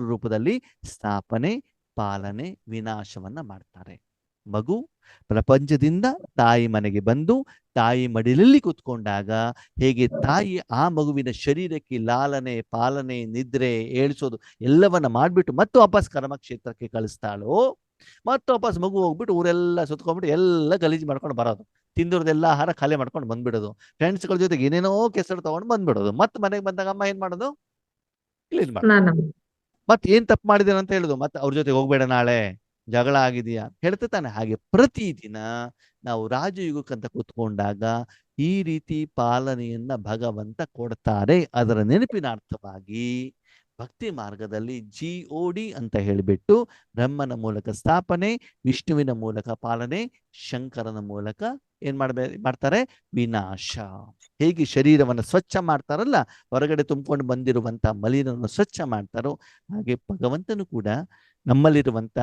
ರೂಪದಲ್ಲಿ ಸ್ಥಾಪನೆ, ಪಾಲನೆ, ವಿನಾಶವನ್ನ ಮಾಡ್ತಾರೆ. ಮಗು ಪ್ರಪಂಚದಿಂದ ತಾಯಿ ಮನೆಗೆ ಬಂದು ತಾಯಿ ಮಡಿಲಲ್ಲಿ ಕೂತ್ಕೊಂಡಾಗ ಹೇಗೆ ತಾಯಿ ಆ ಮಗುವಿನ ಶರೀರಕ್ಕೆ ಲಾಲನೆ, ಪಾಲನೆ, ನಿದ್ರೆ, ಏಳಿಸೋದು ಎಲ್ಲವನ್ನ ಮಾಡ್ಬಿಟ್ಟು ಮತ್ತೆ ವಾಪಸ್ ಕರ್ಮಕ್ಷೇತ್ರಕ್ಕೆ ಕಳಿಸ್ತಾಳೋ, ಮತ್ತೆ ವಾಪಸ್ ಮಗು ಹೋಗ್ಬಿಟ್ಟು ಊರೆಲ್ಲ ಸುತ್ಕೊಂಡ್ಬಿಟ್ಟು ಎಲ್ಲ ಗಲೀಜು ಮಾಡ್ಕೊಂಡು ಬರೋದು, ತಿಂದಿರೋದೆಲ್ಲ ಆಹಾರ ಖಾಲಿ ಮಾಡ್ಕೊಂಡು ಬಂದ್ಬಿಡೋದು, ಫ್ರೆಂಡ್ಸ್ಗಳ ಜೊತೆಗೆ ಏನೇನೋ ಕೆಸರು ತಗೊಂಡು ಬಂದ್ಬಿಡೋದು. ಮತ್ತೆ ಮನೆಗೆ ಬಂದಾಗ ಅಮ್ಮ ಏನ್ ಮಾಡೋದು? ಕ್ಲೀನ್ ಮಾಡೋದು. ಮತ್ತೆ ಏನ್ ತಪ್ಪು ಮಾಡಿದೇನೆ ಅಂತ ಹೇಳುದು, ಮತ್ತೆ ಅವ್ರ ಜೊತೆಗೆ ಹೋಗ್ಬೇಡ, ನಾಳೆ ಜಗಳ ಆಗಿದೆಯಾ ಹೇಳ್ತಾ ತಾನೆ. ಹಾಗೆ ಪ್ರತಿದಿನ ನಾವು ರಾಜಯುಗಕ್ಕಂತ ಕೂತ್ಕೊಂಡಾಗ ಈ ರೀತಿ ಪಾಲನೆಯನ್ನ ಭಗವಂತ ಕೊಡ್ತಾರೆ. ಅದರ ನೆನಪಿನಾರ್ಥವಾಗಿ ಭಕ್ತಿ ಮಾರ್ಗದಲ್ಲಿ GOD ಅಂತ ಹೇಳಿಬಿಟ್ಟು ಬ್ರಹ್ಮನ ಮೂಲಕ ಸ್ಥಾಪನೆ, ವಿಷ್ಣುವಿನ ಮೂಲಕ ಪಾಲನೆ, ಶಂಕರನ ಮೂಲಕ ಏನ್ ಮಾಡ್ತಾರೆ? ವಿನಾಶ. ಹೇಗೆ ಶರೀರವನ್ನು ಸ್ವಚ್ಛ ಮಾಡ್ತಾರಲ್ಲ, ಹೊರಗಡೆ ತುಂಬಿಕೊಂಡು ಬಂದಿರುವಂತ ಮಲಿನವನ್ನು ಸ್ವಚ್ಛ ಮಾಡ್ತಾರೋ, ಹಾಗೆ ಭಗವಂತನು ಕೂಡ ನಮ್ಮಲ್ಲಿರುವಂತ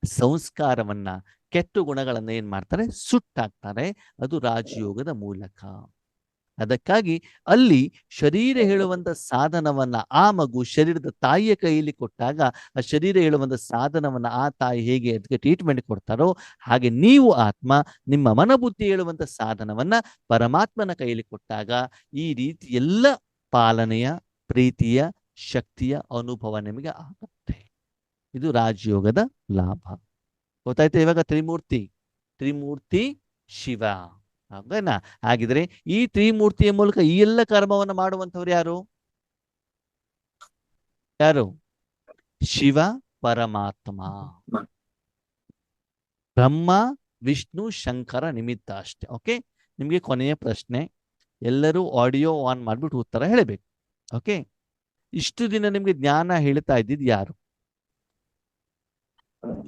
ಸಂಸ್ಕಾರವನ್ನ, ಕೆಟ್ಟ ಗುಣಗಳನ್ನ ಏನ್ ಮಾಡ್ತಾರೆ? ಸುಟ್ಟಾಕ್ತಾರೆ. ಅದು ರಾಜಯೋಗದ ಮೂಲಕ. ಅದಕ್ಕಾಗಿ ಅಲ್ಲಿ ಶರೀರ ಹೇಳುವಂತ ಸಾಧನವನ್ನ ಆ ಮಗು ಶರೀರದ ತಾಯಿಯ ಕೈಯಲ್ಲಿ ಕೊಟ್ಟಾಗ ಆ ಶರೀರ ಹೇಳುವಂತ ಸಾಧನವನ್ನ ಆ ತಾಯಿ ಹೇಗೆ ಅದಕ್ಕೆ ಟ್ರೀಟ್ಮೆಂಟ್ ಕೊಡ್ತಾರೋ, ಹಾಗೆ ನೀವು ಆತ್ಮ ನಿಮ್ಮ ಮನಬುದ್ಧಿ ಹೇಳುವಂತ ಸಾಧನವನ್ನ ಪರಮಾತ್ಮನ ಕೈಯಲ್ಲಿ ಕೊಟ್ಟಾಗ ಈ ರೀತಿ ಎಲ್ಲ ಪಾಲನೆಯ, ಪ್ರೀತಿಯ, ಶಕ್ತಿಯ ಅನುಭವ ನಿಮಗೆ ಆಗುತ್ತೆ. ಇದು ರಾಜಯೋಗದ ಲಾಭ. ಗೊತ್ತಾಯ್ತು? ಇವಾಗ ತ್ರಿಮೂರ್ತಿ ಶಿವ. ಹೌದಾ? ಹಾಗಿದ್ರೆ ಈ ತ್ರಿಮೂರ್ತಿಯ ಮೂಲಕ ಈ ಎಲ್ಲ ಕರ್ಮವನ್ನು ಮಾಡುವಂಥವ್ರು ಯಾರು? ಶಿವ ಪರಮಾತ್ಮ. ಬ್ರಹ್ಮ, ವಿಷ್ಣು, ಶಂಕರ ನಿಮಿತ್ತ ಅಷ್ಟೇ. ಓಕೆ, ನಿಮ್ಗೆ ಕೊನೆಯ ಪ್ರಶ್ನೆ. ಎಲ್ಲರೂ ಆಡಿಯೋ ಆನ್ ಮಾಡ್ಬಿಟ್ಟು ಉತ್ತರ ಹೇಳಬೇಕು. ಓಕೆ, ಇಷ್ಟು ದಿನ ನಿಮ್ಗೆ ಜ್ಞಾನ ಹೇಳ್ತಾ ಇದ್ದಿದ್ ಯಾರು?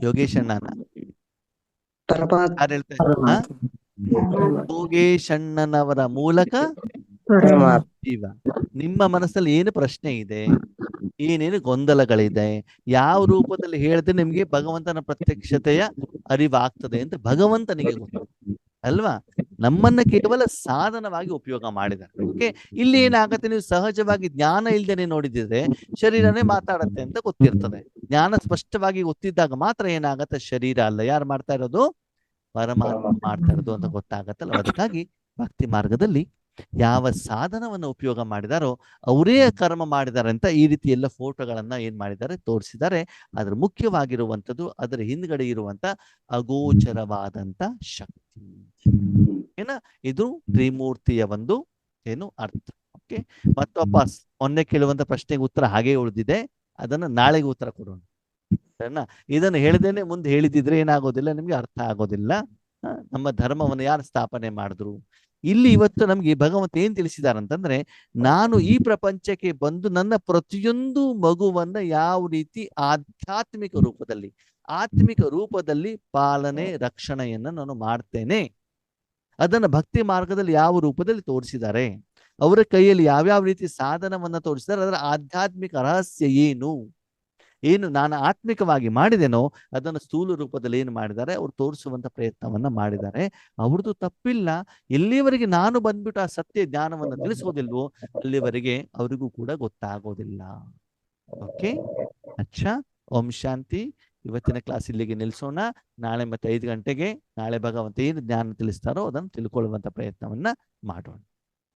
ಯೋಗೇಶ್ ಅಣ್ಣನ? ಯಾರು ಹೇಳ್ತಾ ಇದ್ದ? ಯೋಗೇಶ್ ಅಣ್ಣನವರ ಮೂಲಕ ಶಿವ. ನಿಮ್ಮ ಮನಸ್ಸಲ್ಲಿ ಏನು ಪ್ರಶ್ನೆ ಇದೆ? ಏನೇನು ಗೊಂದಲಗಳಿದೆ? ಯಾವ ರೂಪದಲ್ಲಿ ಹೇಳಿದ್ರೆ ನಿಮ್ಗೆ ಭಗವಂತನ ಪ್ರತ್ಯಕ್ಷತೆಯ ಅರಿವಾಗ್ತದೆ ಅಂತ ಭಗವಂತನಿಗೆ ಗೊತ್ತು ಅಲ್ವಾ? ನಮ್ಮನ್ನ ಕೇವಲ ಸಾಧನವಾಗಿ ಉಪಯೋಗ ಮಾಡಿದ್ದಾರೆ. ಓಕೆ, ಇಲ್ಲಿ ಏನಾಗತ್ತೆ? ನೀವು ಸಹಜವಾಗಿ ಜ್ಞಾನ ಇಲ್ದೇನೆ ನೋಡಿದ್ರೆ ಶರೀರನೇ ಮಾತಾಡತ್ತೆ ಅಂತ ಗೊತ್ತಿರ್ತದೆ. ಜ್ಞಾನ ಸ್ಪಷ್ಟವಾಗಿ ಗೊತ್ತಿದ್ದಾಗ ಮಾತ್ರ ಏನಾಗತ್ತೆ? ಶರೀರ ಅಲ್ಲ, ಯಾರು ಮಾಡ್ತಾ ಇರೋದು? ಪರಮಾತ್ಮ ಮಾಡ್ತಾ ಇರೋದು ಅಂತ ಗೊತ್ತಾಗತ್ತಲ್ಲ. ಅದಕ್ಕಾಗಿ ಭಕ್ತಿ ಮಾರ್ಗದಲ್ಲಿ ಯಾವ ಸಾಧನವನ್ನು ಉಪಯೋಗ ಮಾಡಿದಾರೋ ಅವರೇ ಕರ್ಮ ಮಾಡಿದ್ದಾರೆ ಅಂತ ಈ ರೀತಿ ಎಲ್ಲ ಫೋಟೋಗಳನ್ನ ಏನ್ ಮಾಡಿದ್ದಾರೆ ತೋರಿಸಿದ್ದಾರೆ. ಅದ್ರ ಮುಖ್ಯವಾಗಿರುವಂಥದ್ದು ಅದರ ಹಿಂದ್ಗಡೆ ಇರುವಂತ ಅಗೋಚರವಾದಂತ ಶಕ್ತಿ ಏನ ಇದು ತ್ರಿಮೂರ್ತಿಯ ಒಂದು ಏನು ಅರ್ಥ. ಓಕೆ, ಮತ್ತು ವಾಪಸ್ ಮೊನ್ನೆ ಕೇಳುವಂತ ಪ್ರಶ್ನೆಗೆ ಉತ್ತರ ಹಾಗೆ ಉಳಿದಿದೆ, ಅದನ್ನ ನಾಳೆಗೆ ಉತ್ತರ ಕೊಡೋಣ. ಸರಿನಾ? ಇದನ್ನು ಹೇಳಿದೇನೆ ಮುಂದೆ ಹೇಳಿದಿದ್ರೆ ಏನಾಗೋದಿಲ್ಲ, ನಿಮ್ಗೆ ಅರ್ಥ ಆಗೋದಿಲ್ಲ. ನಮ್ಮ ಧರ್ಮವನ್ನು ಯಾರು ಸ್ಥಾಪನೆ ಮಾಡಿದ್ರು? ಇಲ್ಲಿ ಇವತ್ತು ನಮ್ಗೆ ಭಗವಂತ ಏನ್ ತಿಳಿಸಿದಾರಂತಂದ್ರೆ, ನಾನು ಈ ಪ್ರಪಂಚಕ್ಕೆ ಬಂದು ನನ್ನ ಪ್ರತಿಯೊಂದು ಮಗುವನ್ನ ಯಾವ ರೀತಿ ಆಧ್ಯಾತ್ಮಿಕ ರೂಪದಲ್ಲಿ ಆತ್ಮಿಕ ರೂಪದಲ್ಲಿ ಪಾಲನೆ ರಕ್ಷಣೆಯನ್ನ ನಾನು ಮಾಡ್ತೇನೆ, ಅದನ್ನ ಭಕ್ತಿ ಮಾರ್ಗದಲ್ಲಿ ಯಾವ ರೂಪದಲ್ಲಿ ತೋರಿಸಿದ್ದಾರೆ, ಅವರ ಕೈಯಲ್ಲಿ ಯಾವ್ಯಾವ ರೀತಿ ಸಾಧನವನ್ನ ತೋರಿಸಿದ್ದಾರೆ, ಅದರ ಆಧ್ಯಾತ್ಮಿಕ ರಹಸ್ಯ ಏನು ನಾನು ಆತ್ಮಿಕವಾಗಿ ಮಾಡಿದೆನೋ ಅದನ್ನು ಸ್ಥೂಲ ರೂಪದಲ್ಲಿ ಏನು ಮಾಡಿದ್ದಾರೆ ಅವ್ರು ತೋರಿಸುವಂತ ಪ್ರಯತ್ನವನ್ನ ಮಾಡಿದ್ದಾರೆ. ಅವ್ರದ್ದು ತಪ್ಪಿಲ್ಲ. ಎಲ್ಲಿವರೆಗೆ ನಾನು ಬಂದ್ಬಿಟ್ಟು ಆ ಸತ್ಯ ಜ್ಞಾನವನ್ನ ತಿಳಿಸೋದಿಲ್ವೋ ಅಲ್ಲಿವರೆಗೆ ಅವರಿಗೂ ಕೂಡ ಗೊತ್ತಾಗೋದಿಲ್ಲ. ಓಕೆ, ಅಚ್ಚಾ, ಓಂ ಶಾಂತಿ. ಇವತ್ತಿನ ಕ್ಲಾಸ್ ಇಲ್ಲಿಗೆ ನಿಲ್ಲಿಸೋಣ. ನಾಳೆ ಮತ್ತೆ 5 ಗಂಟೆಗೆ ನಾಳೆ ಭಗವಂತ ಏನು ಜ್ಞಾನ ತಿಳಿಸ್ತಾರೋ ಅದನ್ನು ತಿಳ್ಕೊಳ್ಳುವಂತ ಪ್ರಯತ್ನವನ್ನ ಮಾಡೋಣ.